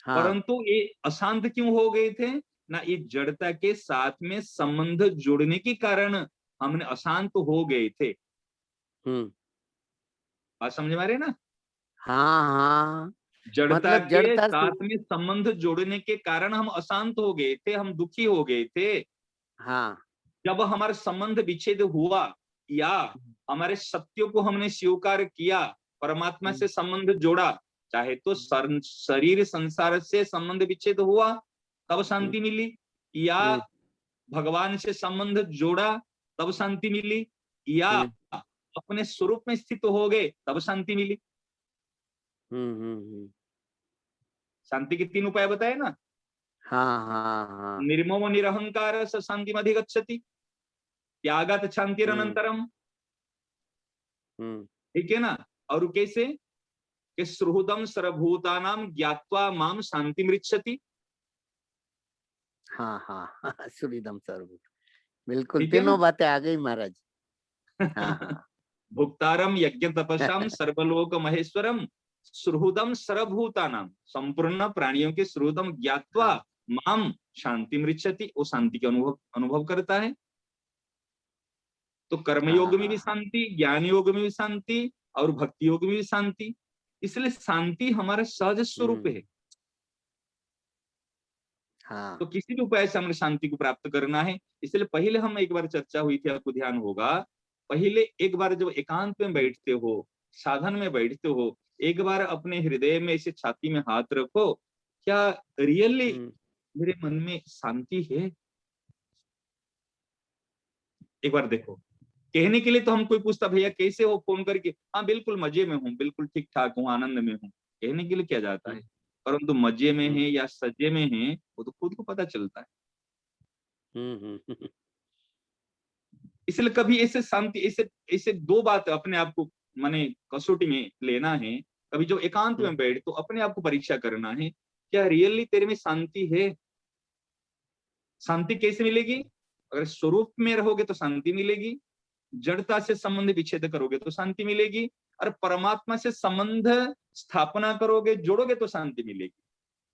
हाँ। परंतु ये अशांत क्यों हो गए थे ना, ये जड़ता के साथ में संबंध जोड़ने के कारण हमने अशांत हो गए थे। हम्म। बात समझ में आ रही है ना। हाँ हाँ। जड़ता मतलब के जड़ता से। साथ में संबंध जोड़ने के कारण हम अशांत हो गए थे, हम दुखी हो गए थे। हाँ जब हमारा संबंध विच्छेद हुआ या हमारे सत्यों को हमने स्वीकार किया, परमात्मा से संबंध जोड़ा, चाहे तो शरीर संसार से संबंध विच्छेद हुआ तब शांति मिली, या हम्म भगवान से संबंध जोड़ा तब शांति मिली, या हम्म अपने स्वरूप में स्थित हो गए तब शांति मिली। हम्म। शांति के तीन उपाय बताए ना, हाँ हाँ हाँ। निर्ममो निरहंकार स शांति अधिगच्छति, त्यागात हम्म शांतिरनंतरम, हम्म। ठीक है ना। और कैसे कि सुहृदम सर्वभूतानां ज्ञात्वा माम शांति मृच्छति, हाँ हाँ हाँ सुरीदम सर्व, बिल्कुल ठीक है तीनों ना। बातें आ गई महाराज। हाँ हाँ भुक्तारम यज्ञ तपस्याम सर्वलोक महेश्वरम सुहृदम सर्वभूतानां, संपूर्ण प्राणियों के सुहृदम ज्ञात्वा हाँ माम शांति मृच्छति, वो शांति के अनुभव अनुभव करता है। तो कर्मयोग में भी हाँ शांति, ज्ञान योग में भी शांति, और भक्ति योग में भी शांति। इसलिए शांति हमारा सहज स्वरूप हम्म। है। हाँ तो किसी भी उपाय से हमें शांति को प्राप्त करना है। इसलिए पहले हम एक बार चर्चा हुई थी, आपको ध्यान होगा, पहले एक बार जब एकांत में बैठते हो, साधन में बैठते हो, एक बार अपने हृदय में ऐसे छाती में हाथ रखो, क्या रियली मेरे मन में शांति है? एक बार देखो। कहने के लिए तो हम कोई पूछता भैया कैसे हो, फोन करके, हाँ बिल्कुल मजे में हूँ, बिल्कुल ठीक ठाक हूँ, आनंद में हूँ, कहने के लिए क्या जाता है, परंतु मजे में है या सजे में है वो तो खुद को पता चलता है। इसलिए कभी ऐसे शांति, ऐसे ऐसे दो बात अपने आप को माने कसौटी में लेना है। कभी जो एकांत में बैठ तो अपने आप को परीक्षा करना है, क्या रियली तेरे में शांति है? शांति कैसे मिलेगी? अगर स्वरूप में रहोगे तो शांति मिलेगी, जड़ता से संबंध विच्छेद करोगे तो शांति मिलेगी, और परमात्मा से संबंध स्थापना करोगे, जोड़ोगे तो शांति मिलेगी।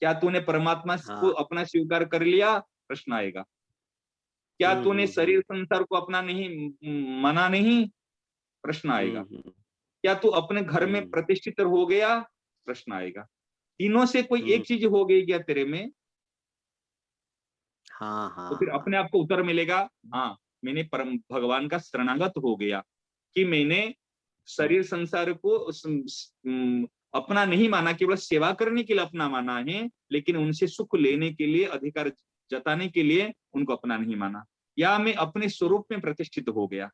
क्या तूने परमात्मा को अपना स्वीकार कर लिया? प्रश्न आएगा। क्या तूने शरीर संसार को अपना नहीं माना नहीं? प्रश्न आएगा। क्या तू अपने घर में प्रतिष्ठित हो गया? प्रश्न आएगा। तीनों से कोई एक चीज हो गई क्या तेरे में? तो फिर अपने आप को उत्तर मिलेगा, हाँ मैंने परम भगवान का शरणागत हो गया, कि मैंने शरीर संसार को अपना नहीं माना, केवल सेवा करने के लिए अपना माना है, लेकिन उनसे सुख लेने के लिए, अधिकार जताने के लिए उनको अपना नहीं माना, या मैं अपने स्वरूप में प्रतिष्ठित हो गया।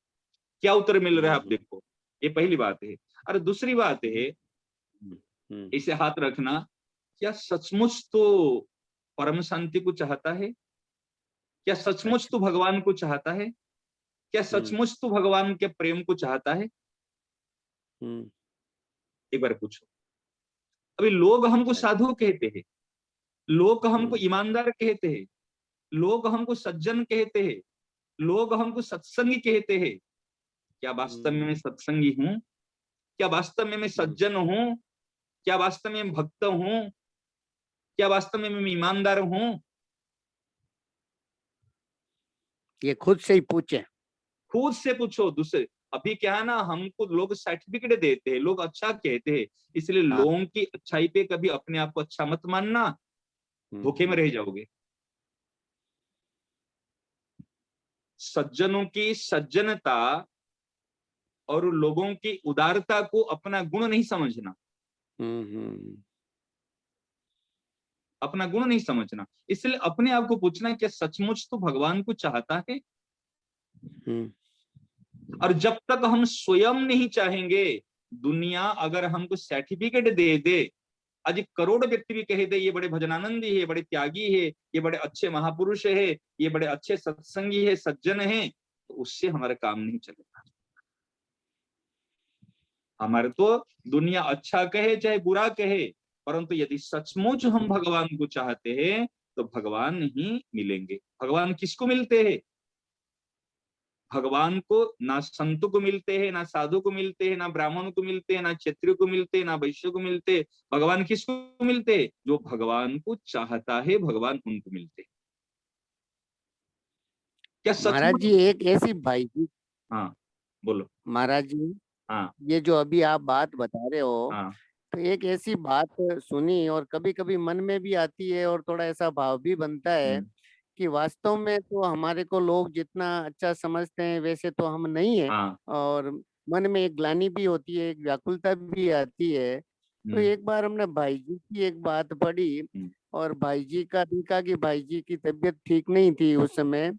क्या उत्तर मिल रहा है आप देखो, ये पहली बात है। और दूसरी बात है, इसे हाथ रखना, क्या सचमुच तो परम शांति को चाहता है? क्या सचमुच तू भगवान को चाहता है? क्या सचमुच तू भगवान के प्रेम को चाहता है? एक बार पूछो। अभी लोग हमको साधु कहते हैं, लोग हमको ईमानदार कहते हैं, लोग हमको सज्जन कहते हैं, लोग हमको सत्संगी कहते हैं। क्या वास्तव में मैं सत्संगी हूँ? क्या वास्तव में मैं सज्जन हूँ? क्या वास्तव में मैं भक्त हूँ? क्या वास्तव में मैं ईमानदार हूँ? ये खुद से ही पूछे, खुद से पूछो। दूसरे अभी क्या है ना, हमको लोग सर्टिफिकेट देते हैं, लोग अच्छा कहते हैं, इसलिए लोगों की अच्छाई पे कभी अपने आप को अच्छा मत मानना, धोखे में रह जाओगे। सज्जनों की सज्जनता और लोगों की उदारता को अपना गुण नहीं समझना, अपना गुण नहीं समझना। इसलिए अपने आप को पूछना, क्या सचमुच तो भगवान को चाहता है? और जब तक हम स्वयं नहीं चाहेंगे, दुनिया अगर हमको सर्टिफिकेट दे दे, आज करोड़ व्यक्ति भी कह दे ये बड़े भजनानंदी है, बड़े त्यागी है, ये बड़े अच्छे महापुरुष है, ये बड़े अच्छे सत्संगी है, सज्जन है, तो उससे हमारा काम नहीं चलेगा। हमारे तो दुनिया अच्छा कहे चाहे बुरा कहे, परंतु यदि सचमुच हम भगवान को चाहते हैं तो भगवान ही मिलेंगे। भगवान किसको मिलते हैं? भगवान को ना संतों को मिलते हैं, ना साधु को मिलते हैं, ना ब्राह्मण को मिलते हैं, ना क्षत्रिय को मिलते हैं, ना वैश्य को मिलते हैं। भगवान किसको मिलते हैं? जो भगवान को चाहता है, भगवान उनको मिलते हैं। क्या महाराज सचमुच? जी एक ऐसी भाई जी, हाँ बोलो। महाराज जी हाँ ये जो अभी आप बात बता रहे हो, हाँ तो एक ऐसी बात सुनी और कभी कभी मन में भी आती है और थोड़ा ऐसा भाव भी बनता है कि वास्तव में तो हमारे को लोग जितना अच्छा समझते हैं वैसे तो हम नहीं है, हाँ और मन में एक ग्लानि भी होती है, एक व्याकुलता भी आती है। तो एक बार हमने भाई जी की एक बात पढ़ी, और भाई जी का देखा कि भाई जी की तबीयत ठीक नहीं थी उस समय,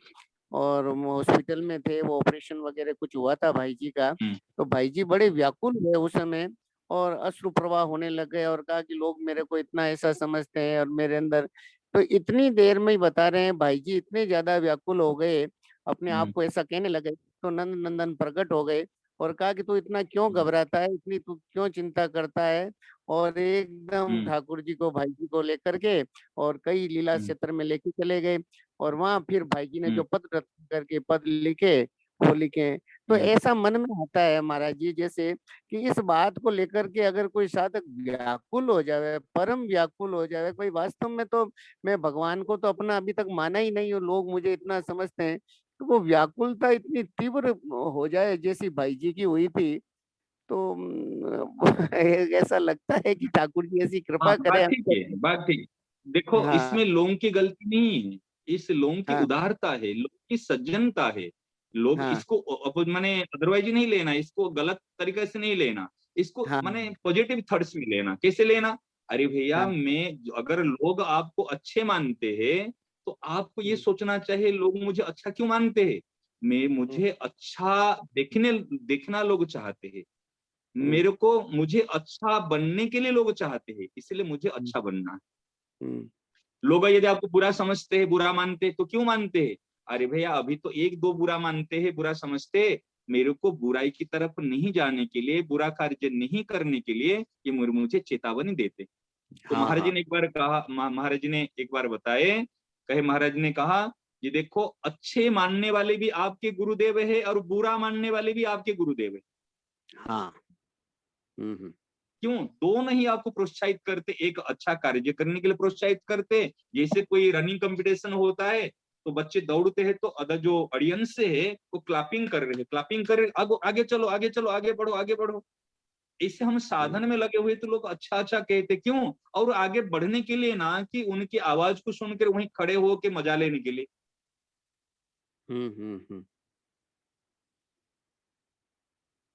और वो हॉस्पिटल में थे, वो ऑपरेशन वगैरह कुछ हुआ था भाई जी का। तो भाई जी बड़े व्याकुल हुए उस समय, और अश्रु प्रवाह होने लग गए, और कहा कि लोग मेरे को इतना ऐसा समझते हैं और मेरे अंदर, तो इतनी देर में ही बता रहे हैं भाई जी इतने ज्यादा व्याकुल हो गए, अपने आप को ऐसा कहने लगे, तो नंद नंदन प्रकट हो गए और कहा कि तू इतना क्यों घबराता है, इतनी तू क्यों चिंता करता है। और एकदम ठाकुर जी को, भाई जी को लेकर के और कई लीला क्षेत्र में लेके चले गए, और वहां फिर भाई जी ने जो पद रत्न करके पद लिखे वो लिखे। तो ऐसा मन में आता है महाराज जी, जैसे कि इस बात को लेकर के अगर कोई साधक व्याकुल हो जाए, परम व्याकुल हो जाए, कोई वास्तव में तो मैं भगवान को तो अपना अभी तक माना ही नहीं, और लोग मुझे इतना समझते हैं, तो वो व्याकुलता इतनी तीव्र हो जाए जैसी भाई जी की हुई थी, तो ऐसा लगता है कि ठाकुर जी ऐसी हाँ, कृपा बात करे हम ठीक पर। है, बात ठीक। देखो हाँ इसमें लोगों की गलती नहीं है, इस लोगों की हाँ उदारता है, लोगों की सज्जनता है। लोग हाँ इसको माने अदरवाइज नहीं लेना, इसको गलत तरीके से नहीं लेना, इसको हाँ माने पॉजिटिव थॉट्स में लेना। कैसे लेना? अरे भैया, हाँ अगर लोग आपको अच्छे मानते हैं तो आपको ये हम्म, सोचना चाहिए लोग मुझे अच्छा क्यों मानते हैं। हम्म, मुझे अच्छा देखना लोग चाहते हैं, हम्म, मुझे अच्छा बनने के लिए लोग चाहते हैं, इसलिए मुझे हम्म, अच्छा बनना है। हम्म, लोग यदि आपको बुरा समझते हैं, बुरा मानते हैं, तो क्यों मानते हैं? अरे भैया, अभी तो एक दो बुरा मानते हैं, बुरा समझते हैं, मेरे को बुराई की तरफ नहीं जाने के लिए, बुरा कार्य नहीं करने के लिए ये मुझे चेतावनी देते। तो हाँ महाराज जी हाँ ने एक बार कहा, महाराज जी ने एक बार बताए, कहे महाराज ने कहा, ये देखो अच्छे मानने वाले भी आपके गुरुदेव है और बुरा मानने वाले भी आपके गुरुदेव है। हाँ हम्म, क्यों? दोनों ही आपको प्रोत्साहित करते, एक अच्छा कार्य करने के लिए प्रोत्साहित करते। जैसे कोई रनिंग कंपटीशन होता है तो बच्चे दौड़ते हैं तो अदर जो ऑडियंस है वो क्लैपिंग कर रहे हैं, क्लैपिंग कर रहे, आगे चलो, आगे चलो, आगे बढ़ो, आगे बढ़ो। इससे हम हम्म, साधन में लगे हुए तो लोग अच्छा अच्छा कहते, क्यों? और आगे बढ़ने के लिए ना, कि उनकी आवाज को सुनकर वहीं खड़े होके मजा लेने के लिए। हम्म,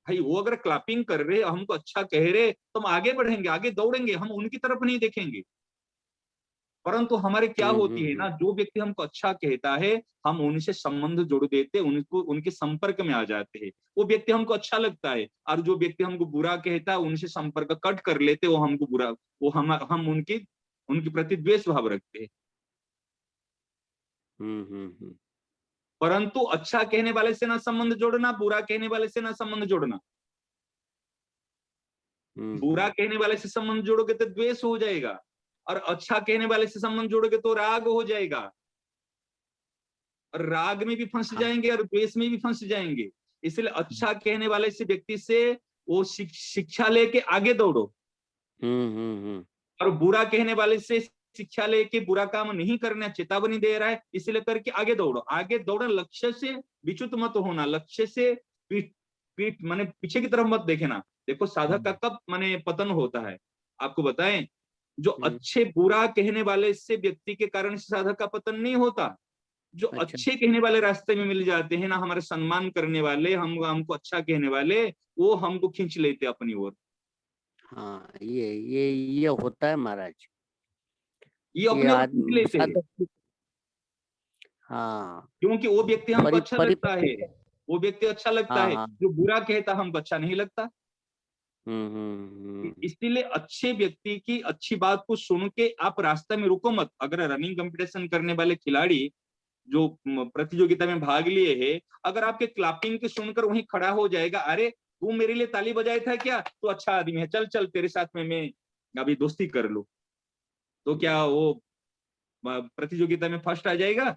भाई वो अगर क्लैपिंग कर रहे, हमको अच्छा कह रहे, तो हम आगे बढ़ेंगे, आगे दौड़ेंगे, हम उनकी तरफ नहीं देखेंगे। परंतु हमारे क्या होती है ना, जो व्यक्ति हमको अच्छा कहता है, हम उनसे संबंध जोड़ देते, उनको उनके संपर्क में आ जाते हैं, वो व्यक्ति हमको अच्छा लगता है। और जो व्यक्ति हमको बुरा कहता है, उनसे संपर्क कट कर लेते, वो हमको बुरा, वो हम उनकी उनके प्रति द्वेष भाव रखते हैं। हम्म, परंतु अच्छा कहने वाले से ना संबंध जोड़ना, बुरा कहने वाले से ना संबंध जोड़ना। बुरा कहने वाले से संबंध जोड़ोगे तो द्वेष हो जाएगा, और अच्छा कहने वाले से संबंध जोड़ोगे तो राग हो जाएगा, और राग में भी फंस हाँ जाएंगे और द्वेष में भी फंस जाएंगे। इसलिए अच्छा कहने वाले से व्यक्ति से वो शिक्षा लेके आगे दौड़ो, हम्म, और बुरा कहने वाले से शिक्षा लेके बुरा काम नहीं करना, चेतावनी दे रहा है, इसलिए करके आगे दौड़ो। आगे दौड़ो, लक्ष्य से विच्युत मत होना, लक्ष्य से पीठ पीठ माने पीछे की तरफ मत देखना। देखो साधक का कब माने पतन होता है, आपको बताएं। जो हम्म, अच्छे बुरा कहने वाले से व्यक्ति के कारण से साधक का पतन नहीं होता। जो अच्छा अच्छे कहने वाले रास्ते में मिल जाते हैं ना, हमारे सम्मान करने वाले, हमको अच्छा कहने वाले, वो हमको खींच लेते अपनी ओर। हाँ ये होता है महाराज। ये ये अपने ओर खींच आदमी लेते हैं, साधक हाँ क्योंकि वो व्यक्ति हमको अच्छा लगता परिपक्व है, वो व्यक्ति अच्छा लगता हाँ है। हाँ जो बुरा कहता हमको अच्छा नहीं लगता। हम्म, इसीलिए अच्छे व्यक्ति की अच्छी बात को सुन के आप रास्ते में रुको मत। अगर रनिंग कंपटीशन करने वाले खिलाड़ी जो प्रतियोगिता में भाग लिए है, अगर आपके क्लैपिंग के सुनकर वहीं खड़ा हो जाएगा, अरे तू मेरे लिए ताली बजाया था क्या, तू अच्छा आदमी है, चल चल तेरे साथ में मैं अभी दोस्ती कर लूं, तो क्या वो प्रतियोगिता में फर्स्ट आ जाएगा?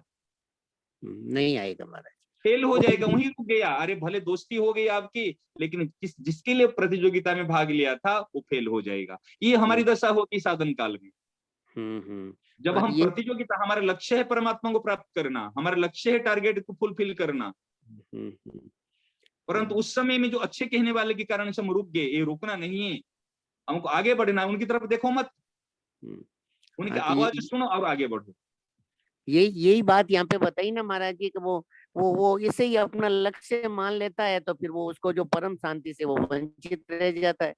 नहीं आएगा महाराज। फेल हो वो जाएगा, वहीं रुक गया। अरे भले दोस्ती हो गई आपकी, लेकिन जिसके लिए प्रतियोगिता में भाग लिया था वो फेल हो जाएगा। ये हमारी दशा होती साधन काल में। जब और हम ये प्रतियोगिता, हमारा लक्ष्य है परमात्मा को प्राप्त करना, हमारा लक्ष्य है टारगेट को फुलफिल करना, परंतु उस समय में जो अच्छे कहने वाले के कारण से हम रुक गए, ये रुकना नहीं है, हमको आगे बढ़ना है। उनकी तरफ देखो मत, उनकी हाँ तो आवाज सुनो और आगे बढ़ो। यही बात यहाँ पे बताई ना महाराज जी कि वो इसे ही अपना लक्ष्य मान लेता है तो फिर वो उसको जो परम शांति से वो वंचित रह जाता है।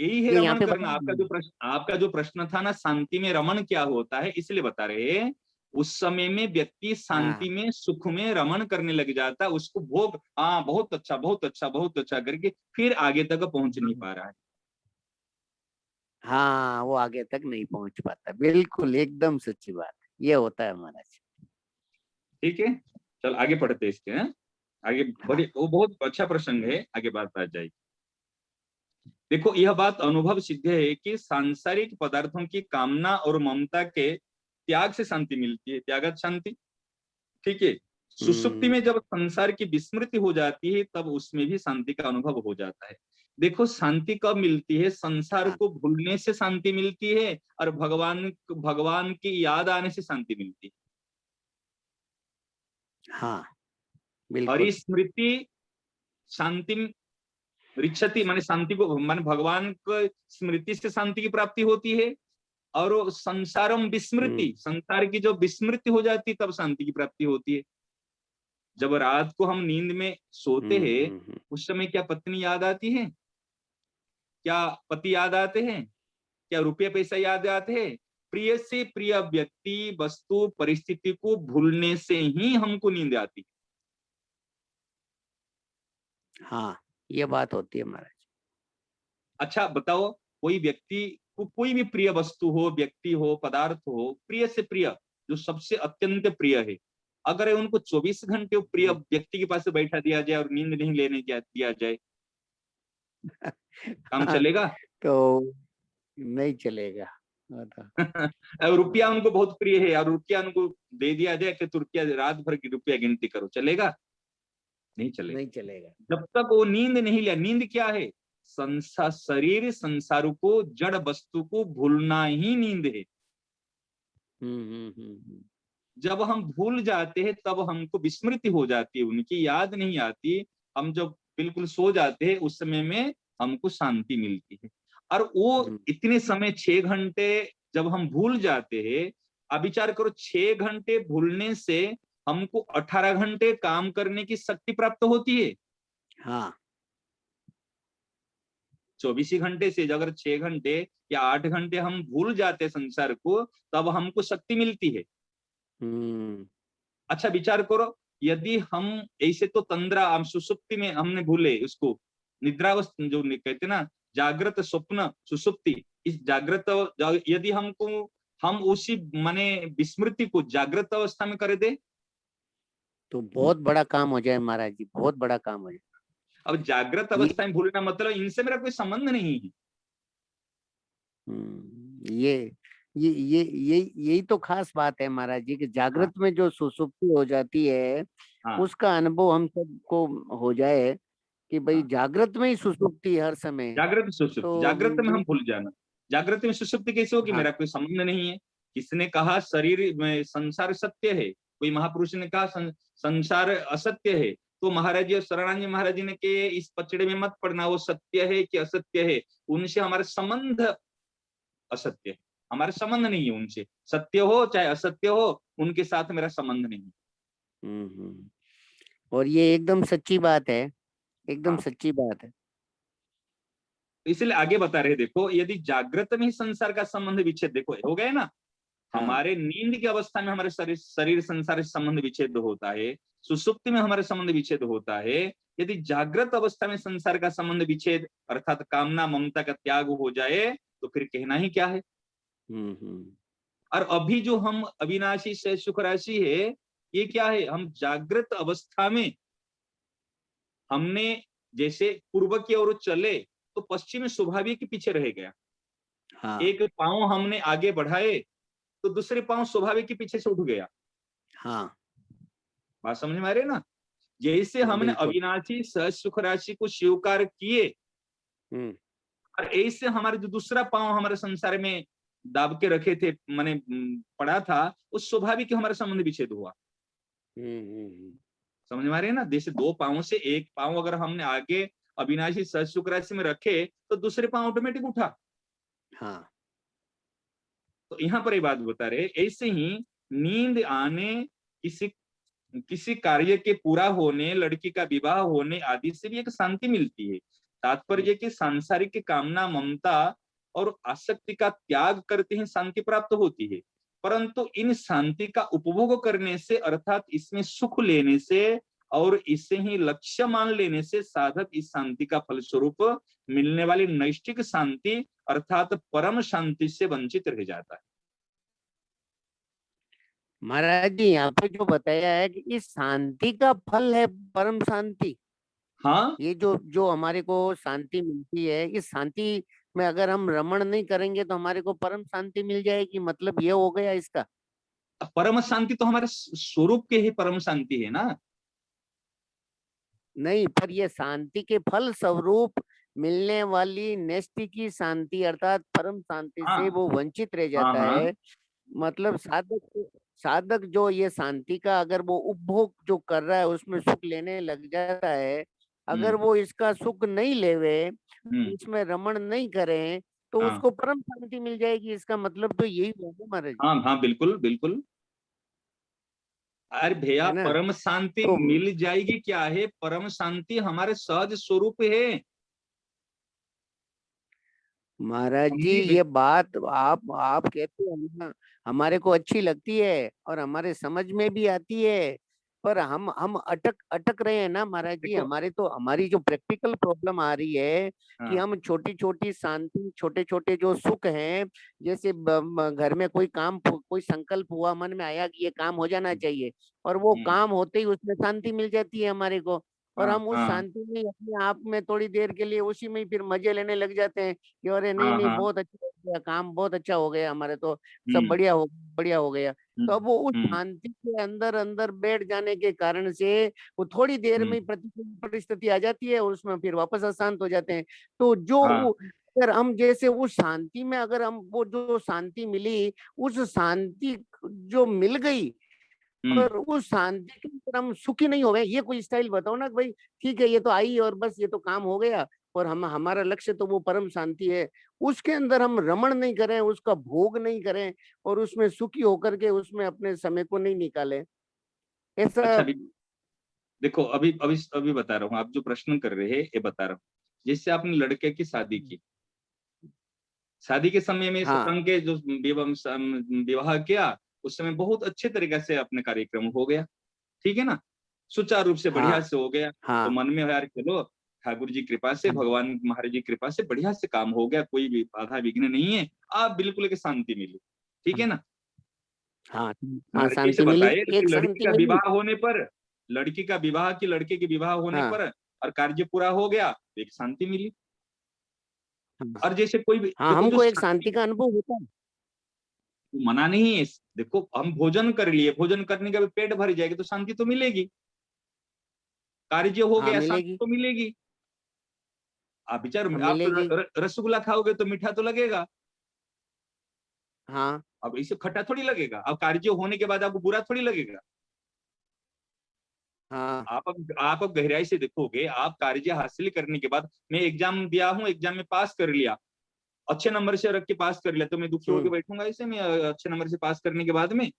यही है ये यहाँ रमण पे करना। बताया आपका जो प्रश्न था ना, शांति में रमण क्या होता है, इसलिए बता रहे हैं। उस समय में व्यक्ति हाँ शांति में, सुख में रमण करने लग जाता है, उसको भोग, हाँ बहुत अच्छा, बहुत अच्छा, बहुत अच्छा करके फिर आगे तक पहुंच नहीं पा रहा है। हाँ वो आगे तक नहीं पहुंच पाता। बिल्कुल एकदम सच्ची बात है। ये होता है महाराज। ठीक है, चल आगे पढ़ते हैं इसके, हैं? आगे हाँ बड़ी, वो बहुत अच्छा प्रसंग है, आगे बात आ जाएगी। देखो यह बात अनुभव सिद्ध है कि सांसारिक पदार्थों की कामना और ममता के त्याग से शांति मिलती है, त्यागत शांति। ठीक है, सुसुप्ति हम्म, में जब संसार की विस्मृति हो जाती है, तब उसमें भी शांति का अनुभव हो जाता है। देखो शांति कब मिलती है? संसार हाँ को भूलने से शांति मिलती है, और भगवान की याद आने से शांति मिलती है। हाँ बिल्कुल हरिस्मृति शांति रिच्छति, माने शांति को, माने भगवान को स्मृति से शांति की प्राप्ति होती है। और वो संसारम विस्मृति, संसार की जो विस्मृति हो जाती है तब शांति की प्राप्ति होती है। जब रात को हम नींद में सोते हैं उस समय क्या पत्नी याद आती है, क्या पति याद आते हैं, क्या रुपये पैसा याद आते हैं? प्रिय से प्रिय व्यक्ति, वस्तु, परिस्थिति को भूलने से ही हमको नींद आती है। हाँ, ये बात होती है महाराज। अच्छा बताओ, कोई व्यक्ति को कोई भी प्रिय वस्तु हो, व्यक्ति हो, पदार्थ हो, प्रिय से प्रिय, जो सबसे अत्यंत प्रिय है, अगर उनको 24 घंटे प्रिय व्यक्ति के पास से बैठा दिया जाए और नींद नहीं लेने दिया जाए, काम चलेगा? तो नहीं चलेगा। अब रुपया उनको बहुत प्रिय है और रुपया उनको दे दिया जाए कि तू रुपया रात भर की रुपया गिनती करो, चलेगा? नहीं चलेगा। नहीं चलेगा। जब तक वो नींद नहीं लिया। नींद क्या है? शरीर संसार को, जड़ वस्तु को भूलना ही नींद है। जब हम भूल जाते हैं तब हमको विस्मृति हो जाती है, उनकी याद नहीं आती। हम जब बिल्कुल सो जाते हैं उस समय में हमको शांति मिलती है। और वो इतने समय 6 घंटे जब हम भूल जाते हैं, अब विचार करो 6 घंटे भूलने से हमको 18 घंटे काम करने की शक्ति प्राप्त होती है। हाँ, 24 घंटे से अगर 6 घंटे या 8 घंटे हम भूल जाते संसार को, तब हमको शक्ति मिलती है। अच्छा विचार करो, यदि हम ऐसे तो तंद्रा, हम सुसुप्ति में हमने भूले उसको, निद्रावस्था जो कहते ना, जागृत स्वप्न सुसुप्ति, इस जागृत यदि हम उसी माने विस्मृति को जागृत अवस्था में कर दे तो बहुत बड़ा काम हो जाए महाराज जी, बहुत बड़ा काम हो जाए। अब जागृत अवस्था में भूलना मतलब इनसे मेरा कोई संबंध नहीं है। यही तो खास बात है महाराज जी कि जागृत में जो सुसुप्ति हो जाती है, उसका अनुभव हम सबको हो जाए कि भाई जागृत में ही सुसुप्ति हर समय। जागृत सुसुप्ति, तो जागृत में हम भूल जाना। जागृत में सुसुप्ति कैसे होगी? मेरा कोई संबंध नहीं है। किसने कहा शरीर में संसार सत्य है? कोई महापुरुष ने कहा संसार असत्य है, तो महाराज जी शरणानंद महाराज जी ने के इस पचड़े में मत पड़ना, वो सत्य है कि असत्य है, उनसे हमारा संबंध असत्य है, हमारा संबंध नहीं है उनसे। सत्य हो चाहे असत्य हो, उनके साथ मेरा संबंध नहीं। और ये एकदम सच्ची बात है, एकदम सच्ची बात है। इसलिए आगे बता रहे, देखो यदि जागृत में ही संसार का संबंध विच्छेद, देखो हो गए ना, हमारे नींद की अवस्था में हमारे शरीर संसार से संबंध विच्छेद होता है, सुसुप्ति में हमारे संबंध विच्छेद होता है। यदि जागृत अवस्था में संसार का संबंध विच्छेद अर्थात कामना ममता का त्याग हो जाए तो फिर कहना ही क्या है। और अभी जो हम अविनाशी से सुख राशि है, ये क्या है? हम जागृत अवस्था में हमने जैसे पूर्व की ओर चले तो पश्चिम स्वाभाविक के पीछे रह गया। एक पांव हमने आगे बढ़ाए तो दूसरे पांव स्वाभाविक के पीछे से उठ गया। बात समझ में आ रही है ना? जैसे हमने अविनाशी सहज सुख राशि को स्वीकार किए, और ऐसे हमारे जो दूसरा पांव हमारे संसार में दाब के रखे थे, माने पड़ा था, उस स्वाभाविक हमारा संबंध विच्छेद हुआ। समझ में आ रही है ना? जैसे 2 पांवों से एक पांव अगर हमने आगे अविनाशी सहज सुख राशि में रखे तो दूसरे पांव ऑटोमेटिक उठा। तो यहाँ पर ये बात बता रहे, ऐसे ही नींद आने, किसी कार्य के पूरा होने, लड़की का विवाह होने आदि से भी एक शांति मिलती है। तात्पर्य कि सांसारिक कामना ममता और आसक्ति का त्याग करते ही शांति प्राप्त होती है। परंतु इन शांति का उपभोग करने से अर्थात इसमें सुख लेने से और इसे ही लक्ष्य मान लेने से साधक इस शांति का फलस्वरूप मिलने वाली नैष्ठिक शांति अर्थात परम शांति से वंचित रह जाता है। महाराज जी यहाँ पे जो बताया है कि इस शांति का फल है परम शांति। ये जो हमारे को शांति मिलती है, इस शांति में अगर हम रमण नहीं करेंगे तो हमारे को परम शांति मिल जाएगी, मतलब ये हो गया इसका। परम शांति तो हमारे स्वरूप के ही परम शांति है ना? नहीं, पर ये शांति के फल स्वरूप मिलने वाली नैष्ठिकी शांति अर्थात परम शांति से वो वंचित रह जाता है। मतलब साधक जो ये शांति का अगर वो उपभोग जो कर रहा है उसमें सुख लेने लग जाता है, अगर वो इसका सुख नहीं लेवे, इसमें रमण नहीं करें, तो हाँ उसको परम शांति मिल जाएगी। इसका मतलब तो यही हुआ ना महाराज जी, हाँ हाँ, बिल्कुल बिल्कुल। अरे भैया, है ना। परम शांति तो मिल जाएगी क्या है? परम शांति हमारे सहज स्वरूप है। महाराज जी हमने ये बात आप कहते हो ना, हमारे को अच्छी लगती है और हमारे समझ में भी आती है, पर हम अटक अटक रहे हैं ना महाराज जी। देखो, हमारे तो हमारी जो प्रैक्टिकल प्रॉब्लम आ रही है कि हाँ हम छोटी छोटी शांति, छोटे छोटे जो सुख हैं, जैसे घर में कोई काम, कोई संकल्प हुआ, मन में आया कि ये काम हो जाना चाहिए, और वो हम्म, काम होते ही उसमें शांति मिल जाती है हमारे को, और हाँ हम उस हाँ शांति में अपने आप में थोड़ी देर के लिए उसी में ही फिर मजे लेने लग जाते हैं कि अरे नहीं हाँ नहीं हाँ, बहुत अच्छा हो गया, काम बहुत अच्छा हो गया, हमारे तो सब हम्म बढ़िया हो गया। तो अब वो उस हम्म शांति के अंदर अंदर बैठ जाने के कारण से वो थोड़ी देर में हम्म, ही प्रतिकूल परिस्थिति आ जाती है और उसमें फिर वापस अशांत हो जाते हैं। तो जो हाँ अगर हम जैसे उस शांति में, अगर हम वो जो शांति मिली, उस शांति जो मिल गई, हम्म। और उस शांति के अंदर हम सुखी नहीं हो गए, ये कोई स्टाइल बताओ ना कि भाई ठीक है ये तो आई और बस ये तो काम हो गया, और हम हमारा लक्ष्य तो वो परम शांति है, उसके अंदर हम रमण नहीं करें, उसका भोग नहीं करें, और उसमें सुखी होकर के उसमें अपने समय को नहीं निकालें, ऐसा। अच्छा, अभी देखो, अभी अभी अभी बता रहा हूँ, आप जो प्रश्न कर रहे हैं ये बता रहा हूँ। जिससे आपने लड़के की शादी की, शादी के समय में हाँ सतरंग के जो विवाह किया, उस समय बहुत अच्छे तरीके से अपने कार्यक्रम हो गया, ठीक है ना, सुचारू रूप से बढ़िया हाँ से हो गया। तो हाँ मन में यार चलो, ठाकुर जी कृपा से, हाँ भगवान महाराज जी कृपा से बढ़िया से काम हो गया, कोई भी बाधा विघ्न नहीं है, आप बिल्कुल एक शांति मिली, ठीक है ना। हाँ हाँ, महाराज जी से शांति मिली, बताइए कि एक लड़की शांति का मिली। विवाह होने पर, लड़की का विवाह की लड़के के विवाह होने हाँ पर और कार्य पूरा हो गया, तो एक शांति मिली। हाँ और जैसे कोई भी हाँ, देखो, जो हमको एक शांति शांति का अनुभव होता है। मना नहीं है। देखो, हम भोजन कर लिए, भोजन करने के बाद पेट भर जाएगा तो शांति तो मिलेगी, कार्य हो हाँ गया शांति मिलेगी, तो मिलेगी। आप विचार, हाँ आप मिलेगी। रसगुल्ला खाओगे तो मीठा तो लगेगा, हाँ अब इसे खट्टा थोड़ी लगेगा। अब कार्य होने के बाद आपको बुरा थोड़ी लगेगा। हाँ आप अब गहराई से देखोगे, आप कार्य हासिल करने के बाद, मैं एग्जाम दिया हूँ, एग्जाम में पास कर लिया, अच्छे नंबर से रख के पास कर लिया, तो मैं दुखी होकर हम्म, बैठूंगा ऐसे में अच्छे नंबर से पास करने के बाद में?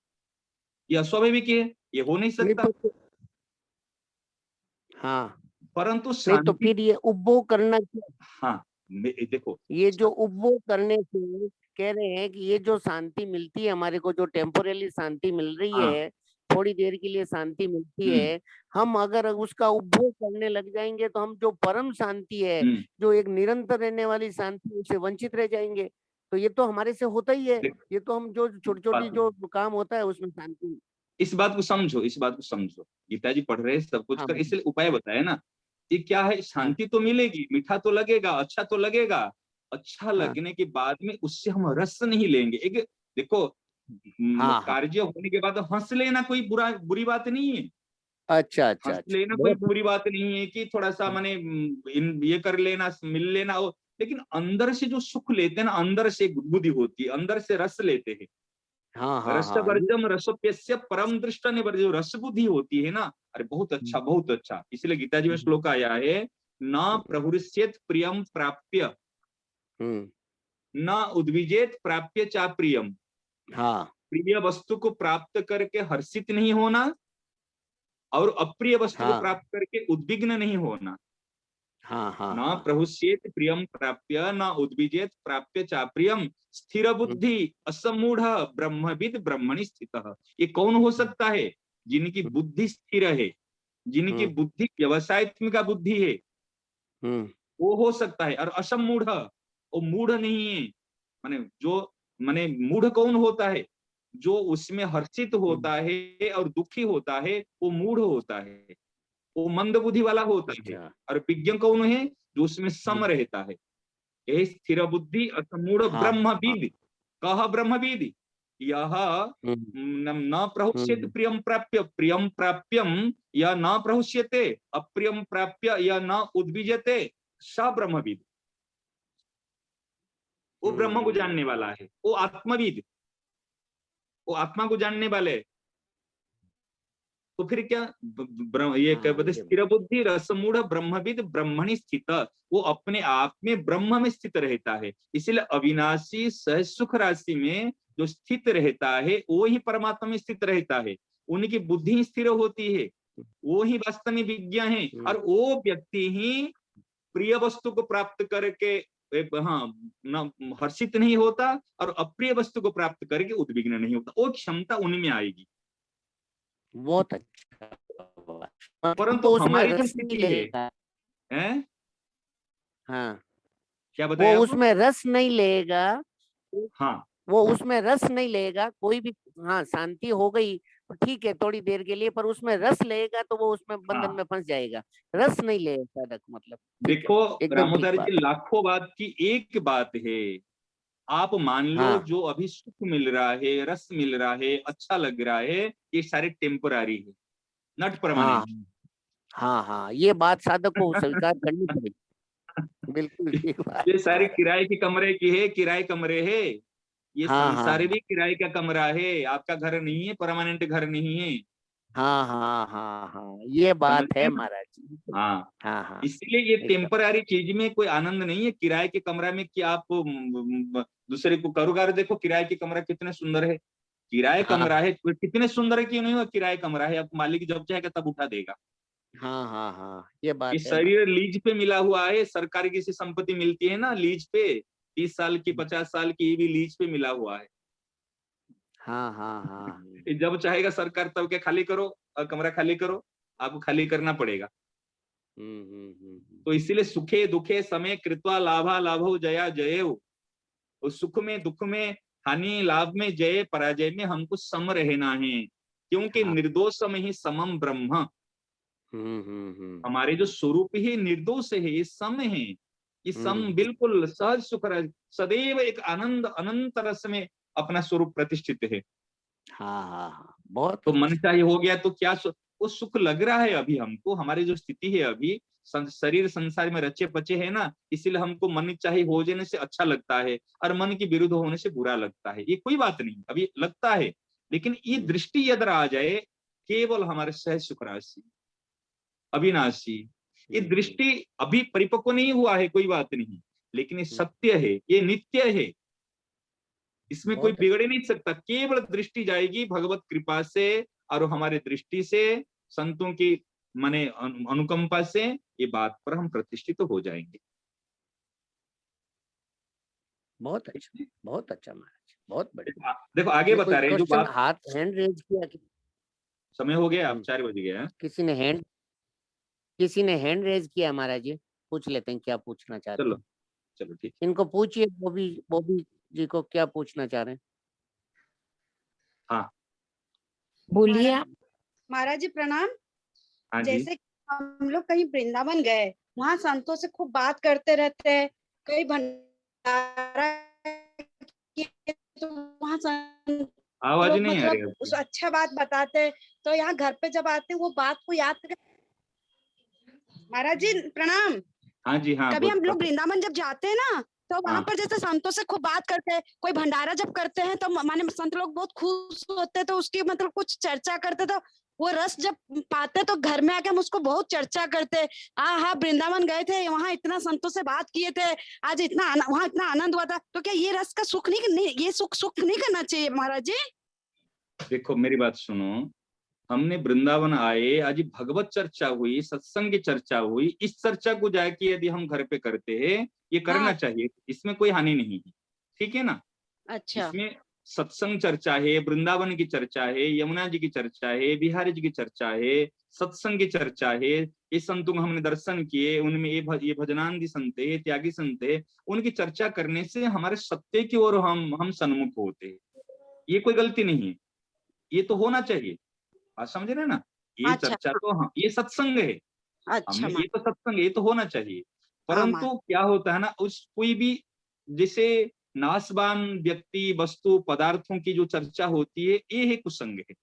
ये अस्वाभाविक है, ये हो नहीं नहीं सकता। तो हाँ, परंतु नहीं तो शांति, फिर ये उपभोग करना, हाँ, देखो, ये जो उपभोग करने से कह रहे हैं कि ये जो शांति मिलती है हमारे को, जो टेम्पोरली शांति मिल रही हाँ, है, थोड़ी देर के लिए शांति मिलती हम्म है, हम अगर उसका उपभोग करने लग जाएंगे तो हम जो परम शांति है, हम्म। जो एक निरंतर रहने वाली शांति, उससे वंचित रह जाएंगे। तो ये तो हमारे से होता ही है, देख, ये तो हम जो छोटी छोटी बात, जो काम होता है उसमें शांति। इस बात को समझो, इस बात को समझो। गीता जी पढ़ रहे हैं, सब कुछ हाँ कर, इसलिए उपाय बताया ना। ये क्या है, हाँ शांति तो मिलेगी, मीठा तो लगेगा, अच्छा तो लगेगा, अच्छा हाँ लगने के बाद में उससे हम रस नहीं लेंगे। एक देखो, हाँ हाँ, कार्य होने के बाद हंस लेना कोई बुरी बात नहीं है। अच्छा अच्छा हंस अच्छा, लेना कोई बहुत बुरी बात नहीं है कि थोड़ा सा माने ये कर लेना, मिल लेना लेकिन अंदर से जो सुख लेते हैं ना, अंदर से बुद्धि होती है, अंदर से रस लेते हैं। हाँ हाँ हाँ रसवर्जम रसोप्यस्य परम दृष्ट ने, जो रस बुद्धि होती है ना, अरे बहुत अच्छा, बहुत अच्छा। इसलिए गीता जी में श्लोक आया है, न प्रहुष्येत प्रियम प्राप्य, हम्म, न उद्विजेत प्राप्य चा प्रियम। हाँ प्रिय वस्तु को प्राप्त करके हर्षित नहीं होना, और अप्रिय वस्तु को हाँ प्राप्त करके उद्विग्न नहीं होना। हाँ हाँ न हाँ, प्रहुष्येत प्रियम प्राप्य, न उद्विजेत प्राप्य चा प्रियम, स्थिर बुद्धि असमूढ़ ब्रह्मविद ब्रह्मणि स्थितः। ये कौन हो सकता है? जिनकी बुद्धि स्थिर है, जिनकी हम्म बुद्धि व्यवसायत्मिक बुद्धि है, हम्म वो हो सकता है। और असमूढ़, वो मूढ़ नहीं है। माने जो, माने मूढ़ कौन होता है? जो उसमें हर्षित होता है और दुखी होता है, वो मूढ़ होता है, वो मंद बुद्धि वाला होता है। अच्छा, और विज्ञ कौन है? जो उसमें सम हम्म, रहता है। यही स्थिर बुद्धि असमूढ़ हाँ हाँ, ब्रह्मविद। कह ब्रह्मविद, यह हम्म न प्रहुष्यति हम्म प्रियम प्राप्य, प्रियम प्राप्यम या न प्रहुष्यते, अप्रियम प्राप्य या न उद्विजते, स ब्रह्मविद। वो ब्रह्म को जानने वाला है, वो आत्मविद, वो आत्मा को जानने वाले। तो फिर क्या ये क्या बोलते, स्थिर बुद्धि रसमूढ़ ब्रह्मविद ब्रह्मणि स्थित, वो अपने आप में ब्रह्म में स्थित रहता है। इसलिए अविनाशी सहज सुख राशि में जो स्थित रहता है वो ही परमात्मा में स्थित रहता है। उनकी बुद्धि स्थिर होती है, वो ही वास्तव में विज्ञ है, और वो व्यक्ति ही प्रिय वस्तु को प्राप्त करके हर्षित नहीं होता, और अप्रिय वस्तु को प्राप्त करके उद्विग्न नहीं होता। वो क्षमता उनमें आएगी। बहुत अच्छा। परंतु हमारी जो स्थिति है, हाँ, क्या बताया वो आप? उसमें रस नहीं लेगा। हाँ, वो उसमें रस नहीं लेगा कोई भी। हाँ, शांति हो गई ठीक है थोड़ी देर के लिए, पर उसमें रस लेगा तो वो उसमें बंधन में फंस जाएगा। रस नहीं ले साधक, मतलब देखो एकदम ठीक रामोदारी बात। जी, लाखों बात की एक बात है। आप मान लो हाँ, जो अभी सुख मिल रहा है, रस मिल रहा है, अच्छा लग रहा है, ये सारे टेम्परारी है, नॉट हाँ, परमानेंट। हाँ, हाँ, ये बात साधक को स्वीकार करनी पड़ेगी। बिल्कुल ठीक बात ये है सारे महाराज। किराए के कमरे की है, किराए कमरे है। ये हाँ, हाँ, संसार भी किराए का कमरा है, आपका घर नहीं है, परमानेंट घर नहीं है। हाँ, हाँ, हाँ, हाँ, ये बात समझते है हैं ना? महाराज जी। हाँ, हाँ, हाँ, इसलिए ये एकदम। टेम्परारी चीज में कोई आनंद नहीं है। किराए के कमरा में कि आप दूसरे को कारोबार देखो, किराए के कमरा कितने सुंदर है, किराए हाँ, कमरा है, कितने सुंदर है कि नहीं, वो किराए कमरा है, आप मालिक जब चाहेगा तब उठा देगा। हाँ, हाँ, हाँ, ये बात ये है महाराज। शरीर लीज पे मिला हुआ है, सरकारी किसी संपत्ति मिलती है ना लीज पे, 30 साल की 50 साल की, ये भी लीज पे मिला हुआ है। हाँ, हाँ, हाँ, ये जब चाहेगा सरकार तब क्या खाली करो, कमरा खाली करो, आपको खाली करना पड़ेगा। तो इसीलिए सुखे दुखे समय कृत्वा लाभा लाभो जया जयेव, उस सुख में दुख में, हानि लाभ में, जय पराजय में हमको सम रहना है, क्योंकि हाँ। निर्दोष में ही समम ब्रह्म। हमारे जो स्वरूप ही निर्दोष है, ये सम है, ये सम बिल्कुल सहज सुख सदैव एक आनंद अनंत रस में अपना स्वरूप प्रतिष्ठित है। हाँ, हाँ, हाँ, बहुत तो मन चाहिए हो गया तो क्या वो सुख लग रहा है अभी हमको, हमारी जो स्थिति है अभी, शरीर संसार में रचे पचे है ना, इसीलिए हमको मन चाहिए हो जाने से अच्छा लगता है, और मन के विरुद्ध होने से बुरा लगता है। ये कोई बात नहीं, अभी लगता है, लेकिन ये दृष्टि यदि आ जाए केवल हमारे सहज सुख राशि अविनाशी, ये दृष्टि अभी परिपक्व नहीं हुआ है, कोई बात नहीं, लेकिन ये सत्य है, ये नित्य है, इसमें कोई बिगड़ ही नहीं सकता। केवल दृष्टि जाएगी भगवत कृपा से, और हमारे दृष्टि से, संतों की माने अनुकंपा से, ये बात पर हम प्रतिष्ठित तो हो जाएंगे। बहुत अच्छा, बहुत अच्छा महाराज, बहुत बढ़िया। देखो आगे ये कोई बता रहे जो क्वेश्चन बात, हाथ हैंड रेज किया कि समय हो गया, अब 4 बज गए हैं। किसी ने हैंड रेज किया महाराज जी, पूछ लेते हैं क्या पूछना चाहते चलो हैं। चलो ठीक, इनको पूछिए, बॉबी जी को क्या पूछना चाह रहे हैं। हाँ बोलिए आप। महाराज जी प्रणाम। हाँ जी, जैसे हम लोग कहीं वृंदावन गए, वहाँ संतों से खूब बात करते रहते हैं, कई भंडारा किए, तो वहाँ संत आवाज लोग नहीं आ रही मतलब उस अच्छा बात बताते हैं, तो यहाँ घर पे जब आते हैं वो बात को याद कर। महाराज जी प्रणाम। हाँ जी, हाँ कभी हम लोग वृंदावन जब जाते हैं ना, तो वहां पर जैसे संतों से खूब बात करते हैं, कोई भंडारा जब करते हैं तो माने संत लोग बहुत खुश होते हैं, तो उसकी मतलब कुछ चर्चा करते, तो वो रस जब पाते तो घर में आके हम उसको बहुत चर्चा करते। हाँ, वृंदावन गए थे, वहां इतना संतों से बात किए थे, आज इतना वहां इतना आनंद हुआ था। तो क्या ये रस का सुख नहीं, ये सुख नहीं करना चाहिए महाराज जी? देखो मेरी बात सुनो, हमने वृंदावन आए, आज भगवत चर्चा हुई, सत्संग की चर्चा हुई, इस चर्चा को जाके यदि हम घर पे करते हैं, ये करना चाहिए, इसमें कोई हानि नहीं है, ठीक है ना। अच्छा, इसमें सत्संग चर्चा है, वृंदावन की चर्चा है, यमुना जी की चर्चा है, बिहारी जी की चर्चा है, सत्संग की चर्चा है, ये संतों को हमने दर्शन किए, उनमें ये भजनांदी संत है, त्यागी संत है, उनकी चर्चा करने से हमारे सत्य की ओर हम सन्मुख होते हैं, ये कोई गलती नहीं है, ये तो होना चाहिए। बात समझ रहे ना, ये अच्छा, चर्चा तो हाँ, ये सत्संग है, अच्छा हमने ये तो सत्संग है, ये तो होना चाहिए। हाँ परंतु क्या होता है ना, उस कोई भी जैसे नासवान व्यक्ति, वस्तु, पदार्थों की जो चर्चा होती है, ये है कुसंग है,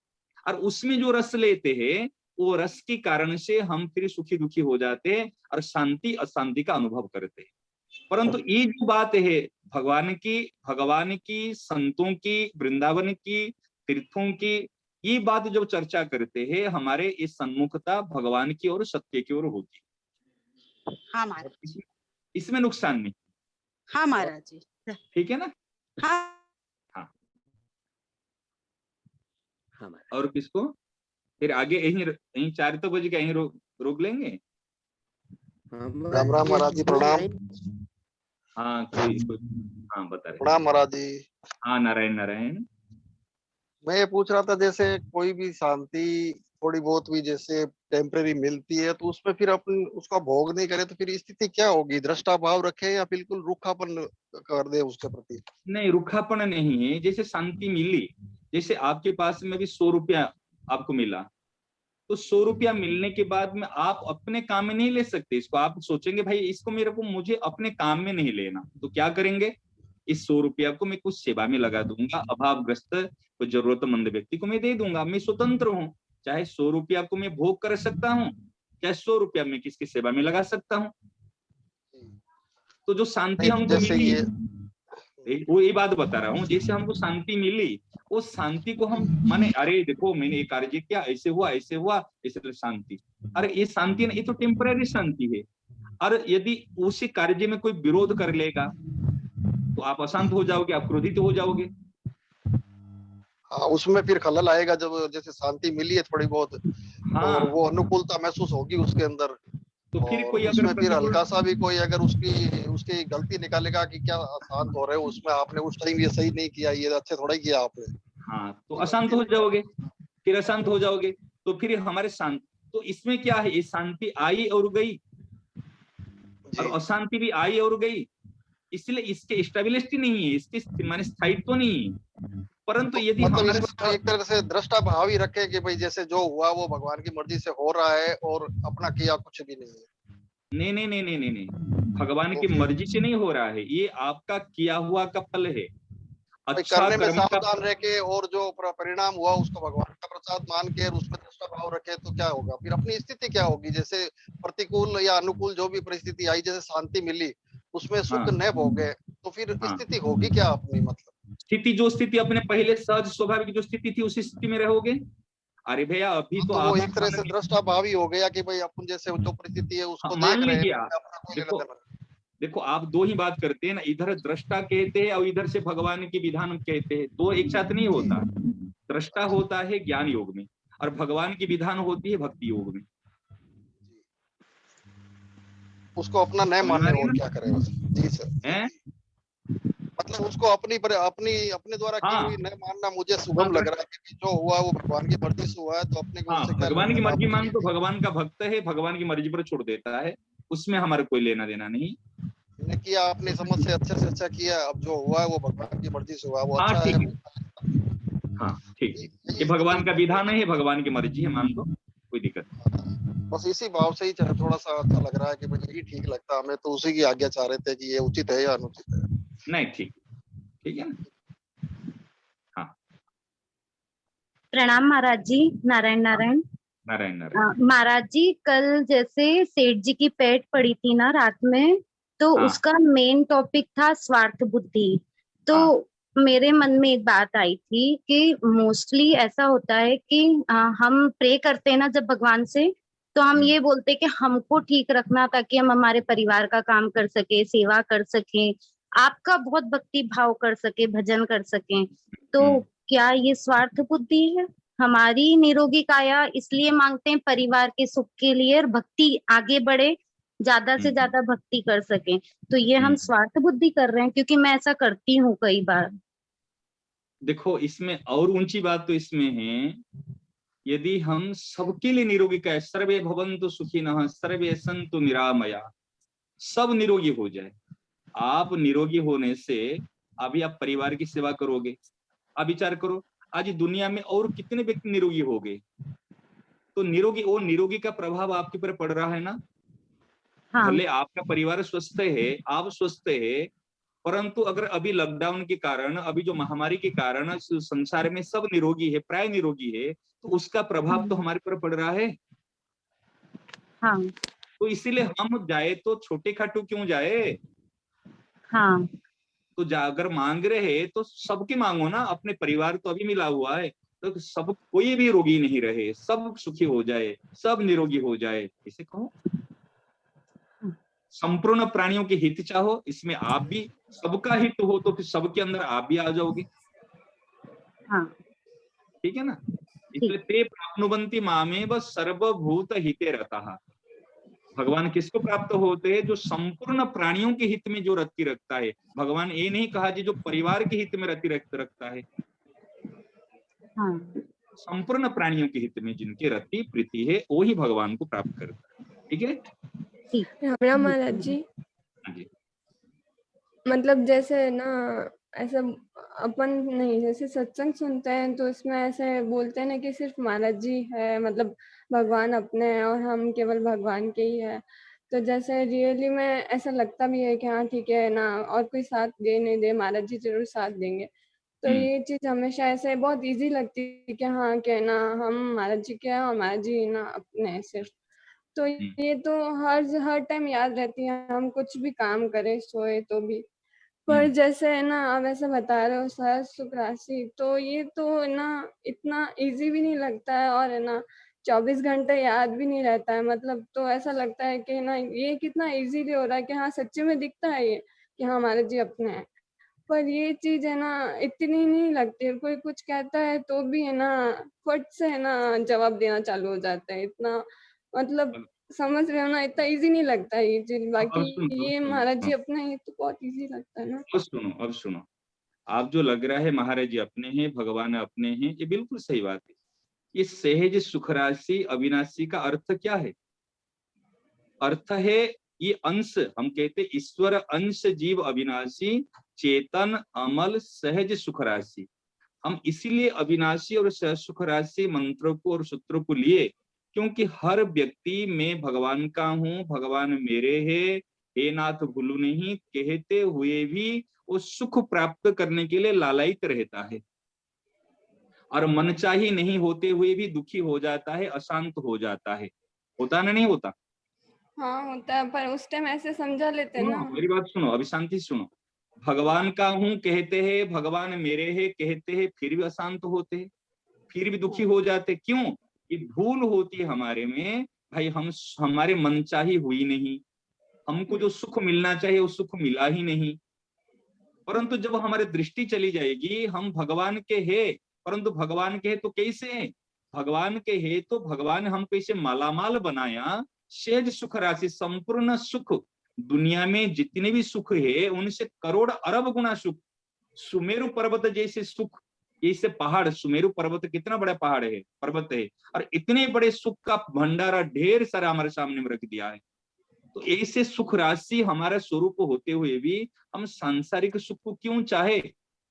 और उसमें जो रस लेते हैं, वो रस के कारण से हम फिर सुखी दुखी हो जाते हैं और शांति अशांति का अनुभव करते हैं। परंतु ये जो बात है भगवान की, संतों की, वृंदावन की, तीर्थों की, ये बात जब चर्चा करते हैं हमारे इस सन्मुखता भगवान की ओर सत्य की ओर होती हाँ महाराज है। इसमें नुकसान नहीं। हाँ महाराज जी ठीक है ना? हाँ हाँ। हाँ महाराज। और किसको फिर आगे यहीं 4 तो बजे के यहीं रोक लेंगे। हाँ राम राम महाराज जी, प्रणाम। हाँ कोई हाँ बता रहे। प्रणाम महाराज जी। हाँ नारायण नारायण। मैं ये पूछ रहा था, जैसे कोई भी शांति थोड़ी बहुत भी जैसे टेम्परेरी मिलती है, तो उसमें फिर अपन उसका भोग नहीं करे तो फिर स्थिति क्या होगी? दृष्टा भाव रखे या बिल्कुल रूखापन कर दे उसके प्रति? नहीं रूखापन नहीं है। जैसे शांति मिली, जैसे आपके पास में भी 100 रुपया आपको मिला, तो 100 रुपया मिलने के बाद में आप अपने काम में नहीं ले सकते इसको। आप सोचेंगे भाई इसको मुझे अपने काम में नहीं लेना, तो क्या करेंगे? इस 100 रुपया को मैं कुछ सेवा में लगा दूंगा, अभावग्रस्त कोई जरूरतमंद व्यक्ति को मैं दे दूंगा। मैं स्वतंत्र हूँ, चाहे 100 रुपया को मैं भोग कर सकता हूँ, चाहे 100 रुपया मैं किसकी सेवा में लगा सकता हूँ। तो जो शांति हमको जैसे मिली, वो ये बात बता रहा हूँ, जैसे हमको शांति मिली, उस शांति को हम माने अरे देखो मैंने ये कार्य किया, ऐसे हुआ इसलिए शांति। अरे ये शांति ना, ये तो टेम्पररी शांति है। और यदि उसी कार्य में कोई विरोध कर लेगा तो आप अशांत हो जाओगे, आप क्रोधित हो जाओगे। हाँ, उसमें फिर खलल आएगा जब जैसे शांति मिली है थोड़ी बहुत, हाँ और वो अनुकूलता महसूस होगी उसके अंदर। तो फिर और कोई अगर उसमें फिर प्रतिकूल, हल्का सा भी कोई अगर उसकी गलती निकालेगा कि क्या शांत हो रहे हो, उसमें आपने उस टाइम ये सही नहीं किया, ये अच्छे थोड़ा ही किया आपने, हाँ तो अशांत हो जाओगे, फिर अशांत हो जाओगे। तो फिर हमारे शांत, तो इसमें क्या है, ये शांति आई और गई और अशांति भी आई और गई, इसलिए इसके स्टेबिलिटी नहीं है, इसके माने स्थायित्व नहीं है। परंतु यदि मतलब हमारे इसमें एक तरह से दृष्टा भाव ही रखे कि भाई जैसे जो हुआ वो भगवान की मर्जी से हो रहा है और अपना किया कुछ भी नहीं है। नहीं, भगवान तो की फिर मर्जी से नहीं हो रहा है, ये आपका किया हुआ का फल है। अच्छा करने में कर्म का सावधान रह के और जो परिणाम हुआ उसको भगवान का प्रसाद मान के और उसमें दृष्टा भाव रखे तो क्या होगा? फिर अपनी स्थिति क्या होगी? जैसे प्रतिकूल या अनुकूल जो भी परिस्थिति आई, जैसे शांति मिली उसमें सुख न भोगे तो फिर स्थिति होगी क्या अपनी? मतलब स्थिति अपने पहले सहज स्वाभाविक जो स्थिति थी उसी स्थिति में रहोगे। अरे भैया अभी तो वो आप एक तरह से दृष्टा भाव ही हो गया कि भाई अपन जैसे जो परिस्थिति है उसको मान देख रहे लीजिए हैं, आप, अपना कोई लेना देना नहीं। देखो आप दो ही बात करते हैं ना, इधर दृष्टा कहते हैं और इधर से भगवान के विधान कहते हैं, दो एक साथ नहीं होता। दृष्टा होता है ज्ञान योग में और भगवान की विधान होती है भक्ति योग में। उसको अपना न माने और क्या करे बस। जी सर। हैं? मतलब उसको अपने द्वारा की हुई न मानना मुझे सुगम लग रहा है कि जो हुआ वो भगवान की मर्जी से हुआ है, तो अपने को हाँ उससे क्या भगवान की लेना मर्जी देना। मान तो भगवान का भक्त है, भगवान की मर्जी पर छोड़ देता है, उसमें हमारा कोई लेना देना नहीं। ने किया अपनी समझ से अच्छा किया, अब जो हुआ है वो भगवान की मर्जी से हुआ, वो हाँ अच्छा ठीक है। है, हाँ ठीक है, ये भगवान का विधान है, भगवान की मर्जी है, मान लो कोई दिक्कत नहीं। बस इसी भाव से ही थोड़ा सा अच्छा लग रहा है कि भाई यही ठीक लगता, हमें तो उसी की आज्ञा चाह रहे थे कि ये उचित है या अनुचित है। नहीं ठीक है ना। हाँ प्रणाम महाराज जी। नारायण नारायण। नारायण नारायण। महाराज जी कल जैसे सेठ जी की पेट पड़ी थी ना रात में, तो उसका मेन टॉपिक था स्वार्थ बुद्धि। तो मेरे मन में एक बात आई थी कि मोस्टली ऐसा होता है कि हम प्रे करते हैं ना जब भगवान से, तो हम ये बोलते हैं कि हमको ठीक रखना ताकि हम हमारे परिवार का काम कर सके, सेवा कर सके, आपका बहुत भक्ति भाव कर सके, भजन कर सके। तो क्या ये स्वार्थ बुद्धि है? हमारी निरोगी काया इसलिए मांगते हैं परिवार के सुख के लिए और भक्ति आगे बढ़े, ज्यादा से ज्यादा भक्ति कर सके, तो ये हम स्वार्थ बुद्धि कर रहे हैं? क्योंकि मैं ऐसा करती हूँ कई बार। देखो इसमें और ऊंची बात तो इसमें है, यदि हम सबके लिए निरोगी का सर्वे भवन्तु सुखिनः सर्वे सन्तु निरामया, सब निरोगी हो जाए। आप निरोगी होने से अभी आप परिवार की सेवा करोगे। आप विचार करो आज दुनिया में और कितने व्यक्ति निरोगी हो गए, तो निरोगी का प्रभाव आपके ऊपर पड़ रहा है ना। हाँ। भले आपका परिवार स्वस्थ है, आप स्वस्थ है, परंतु अगर अभी लॉकडाउन के कारण, अभी जो महामारी के कारण संसार में सब निरोगी है, प्राय निरोगी है, तो उसका प्रभाव तो हमारे पर पड़ रहा है। हाँ। तो इसीलिए हम जाए तो छोटे खाटू क्यों जाए। हाँ। तो अगर मांग रहे तो सबकी मांगो ना, अपने परिवार तो अभी मिला हुआ है, तो सब कोई भी रोगी नहीं रहे, सब सुखी हो जाए, सब निरोगी हो जाए, इसे कहो। संपूर्ण प्राणियों के हित चाहो, इसमें आप भी, सबका हित हो तो फिर सबके अंदर आप भी आ जाओगे। हाँ ठीक है ना। इसलिए ते प्राप्नुवन्ति मामेव सर्वभूत हिते रतः। भगवान किसको प्राप्त होते हैं? जो संपूर्ण प्राणियों के हित में जो रति रखता है। भगवान ये नहीं कहा जी जो परिवार के हित में रति रखता है, हाँ संपूर्ण प्राणियों के हित में जिनके रति प्रीति है वो ही भगवान को प्राप्त करता है। ठीक है। राम महाराज जी, हाँ जी। मतलब जैसे ना ऐसा अपन नहीं, जैसे सत्संग सुनते हैं तो इसमें ऐसे बोलते हैं ना कि सिर्फ महाराज जी है, मतलब भगवान अपने हैं और हम केवल भगवान के ही है। तो जैसे रियली में ऐसा लगता भी है कि हाँ ठीक है ना, और कोई साथ दे नहीं दे महाराज जी जरूर साथ देंगे। तो ये चीज हमेशा ऐसे बहुत इजी लगती है कि हाँ कि ना हम महाराज जी के हैं और महाराज जी ना अपने हैं सिर्फ। तो ये तो हर टाइम याद रहती है, हम कुछ भी काम करें सोए तो भी। पर जैसे है ना आप ऐसे बता रहे हो सहज सुख राशि, तो ये तो है ना इतना इजी भी नहीं लगता है, और है ना 24 घंटे याद भी नहीं रहता है। मतलब तो ऐसा लगता है कि ना ये कितना इजीली हो रहा है कि हाँ सच्चे में दिखता है ये कि हाँ हमारे जी अपने हैं। पर ये चीज है ना इतनी नहीं लगती है। कोई कुछ कहता है तो भी है ना फट से है ना जवाब देना चालू हो जाता है। इतना मतलब समझ रहे हो ना, इतना इजी नहीं लगता है ये चीज। बाकी ये महाराज जी अपना ये तो बहुत इजी लगता है ना। अब सुनो, आप जो लग रहा है महाराज जी अपने हैं, भगवान अपने हैं, ये बिल्कुल सही बात है। ये सहज सुख राशि अविनाशी का अर्थ क्या है? अर्थ है ये अंश, हम कहते ईश्वर अंश जीव अविनाशी चेतन अमल सहज सुख राशि। हम इसीलिए अविनाशी और सहज सुख राशि मंत्रों को और सूत्रों को लिए, क्योंकि हर व्यक्ति में भगवान का हूँ, भगवान मेरे है, हे नाथ भूलू नहीं कहते हुए भी वो सुख प्राप्त करने के लिए लालायित रहता है, और मनचाही नहीं होते हुए भी दुखी हो जाता है, अशांत हो जाता है। होता ना, नहीं होता? हाँ होता है, पर उस टाइम ऐसे समझा लेते हैं ना। मेरी बात सुनो, अभी शांति सुनो। भगवान का हूँ कहते हैं, भगवान मेरे है कहते हैं, फिर भी अशांत होते हैं, फिर भी दुखी हो जाते। क्यों? ये भूल होती है हमारे में भाई, हम हमारे मनचाही हुई नहीं, हमको जो सुख मिलना चाहिए वो सुख मिला ही नहीं। परंतु जब हमारी दृष्टि चली जाएगी, हम भगवान के हैं, परंतु भगवान के हैं तो कैसे हैं? भगवान के हैं तो भगवान हमको इसे मालामाल बनाया, सहज सुख राशि संपूर्ण सुख। दुनिया में जितने भी सुख है उनसे करोड़ अरब गुना सुख, सुमेरु पर्वत जैसे सुख, जैसे पहाड़, सुमेरु पर्वत कितना बड़ा पहाड़ है, पर्वत है, और इतने बड़े सुख का भंडारा ढेर सारा हमारे सामने में रख दिया है। तो ऐसे सुख राशि हमारा स्वरूप होते हुए भी हम सांसारिक सुख को क्यों चाहे?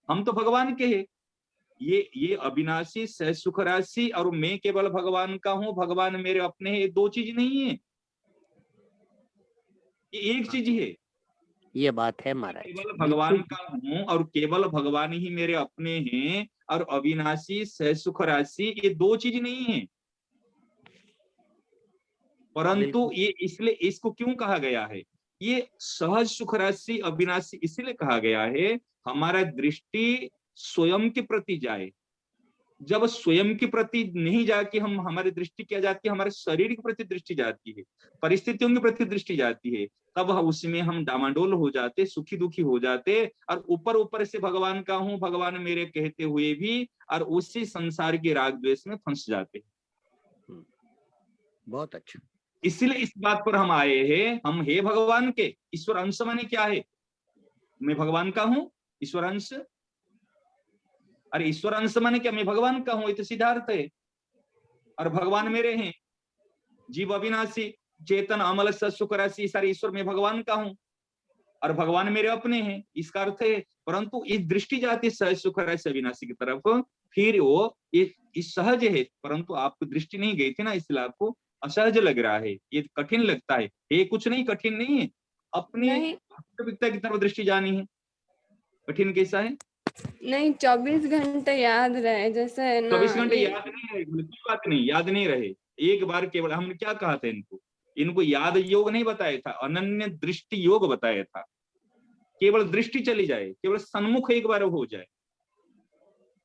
हम तो भगवान के हैं। ये अविनाशी सहज सुख राशि और मैं केवल भगवान का हूं, भगवान मेरे अपने हैं, ये दो चीज नहीं है, ये एक चीज है। ये बात है महाराज। केवल भगवान का हूँ और केवल भगवान ही मेरे अपने हैं, और अविनाशी सहज सुख राशि ये दो चीज नहीं है। परंतु ये इसलिए इसको क्यों कहा गया है? ये सहज सुख राशि अविनाशी इसलिए कहा गया है, हमारा दृष्टि स्वयं के प्रति जाए। जब स्वयं के प्रति नहीं जाके हम, हमारी दृष्टि क्या जाती है? हमारे शरीर के प्रति दृष्टि जाती है, परिस्थितियों के प्रति दृष्टि जाती है, तब उसमें हम डामाडोल हो जाते, सुखी दुखी हो जाते, और ऊपर ऊपर से भगवान का हूँ, भगवान मेरे कहते हुए भी, और उसी संसार के राग द्वेष में फंस जाते। बहुत अच्छा। इसलिए इस बात पर हम आए हैं, हम हे भगवान के। ईश्वर अंश माने क्या है? मैं भगवान का हूँ, ईश्वर अंश। अरे ईश्वर अंश माने क्या? मैं भगवान का हूं, ये तो सिद्धार्थ है। और भगवान मेरे हैं, जीव अविनाशी चेतन अमल सुख राशि सारे ईश्वर में भगवान का हूं, और भगवान मेरे अपने हैं, इसका अर्थ है। परंतु इस दृष्टि जाती सहज सुख राशि अविनाशी की तरफ, फिर वो ये सहज है, परंतु आपको दृष्टि नहीं गई थी ना, इसलिए आपको असहज लग रहा है, ये कठिन लगता है। ये कुछ नहीं कठिन नहीं है, अपनी वास्तविकता की तरफ दृष्टि जानी है। कठिन कैसा है? नहीं 24 घंटे याद रहे जैसे है ना। 24 घंटे याद नहीं रहे, कोई बात नहीं, याद नहीं रहे। एक बार केवल हमने क्या कहा था इनको याद योग नहीं बताया था, अनन्य दृष्टि योग बताया था। केवल दृष्टि चली जाए, केवल सन्मुख एक बार हो जाए,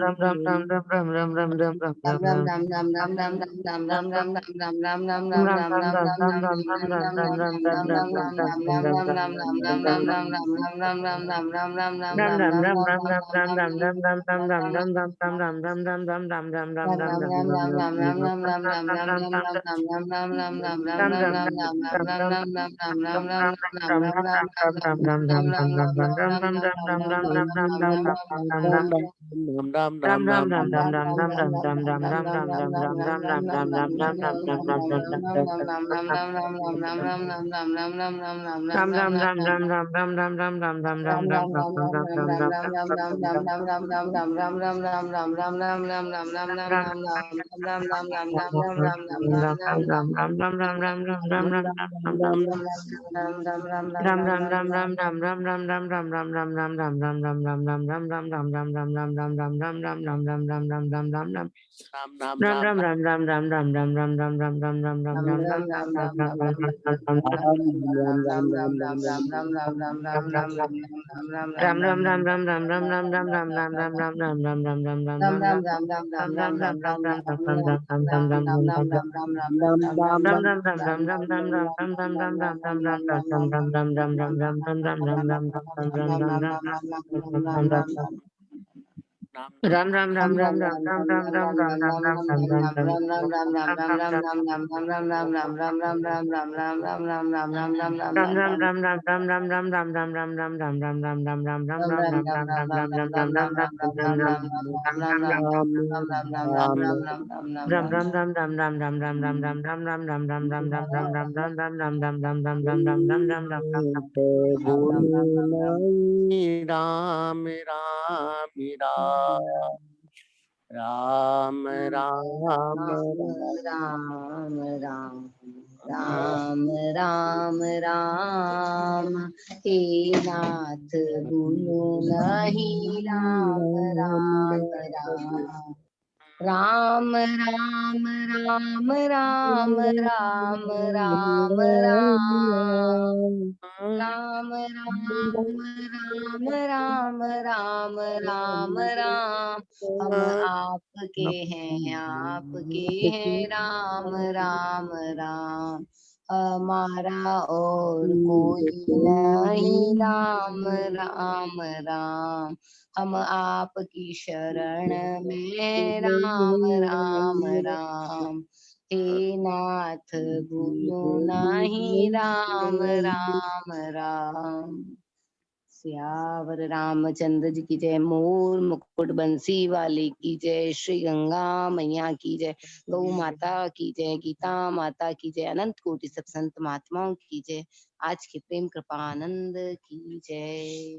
Ram नहीं राम राम राम राम राम राम राम राम राम हे नाथ गुनु नहीं राम राम राम राम राम राम राम राम राम राम राम राम राम राम राम राम हम आपके हैं राम राम राम हमारा और कोई नहीं राम राम राम हम आपकी शरण में राम राम राम हे नाथ गुनु नहीं राम राम राम सियावर रामचंद्र जी की जय। मोर मुकुट बंसी वाले की जय। श्री गंगा मैया की जय। गौ माता की जय। गीता माता की जय। अनंत कोटि सब संत महात्माओं की जय। आज के प्रेम कृपा आनंद की जय।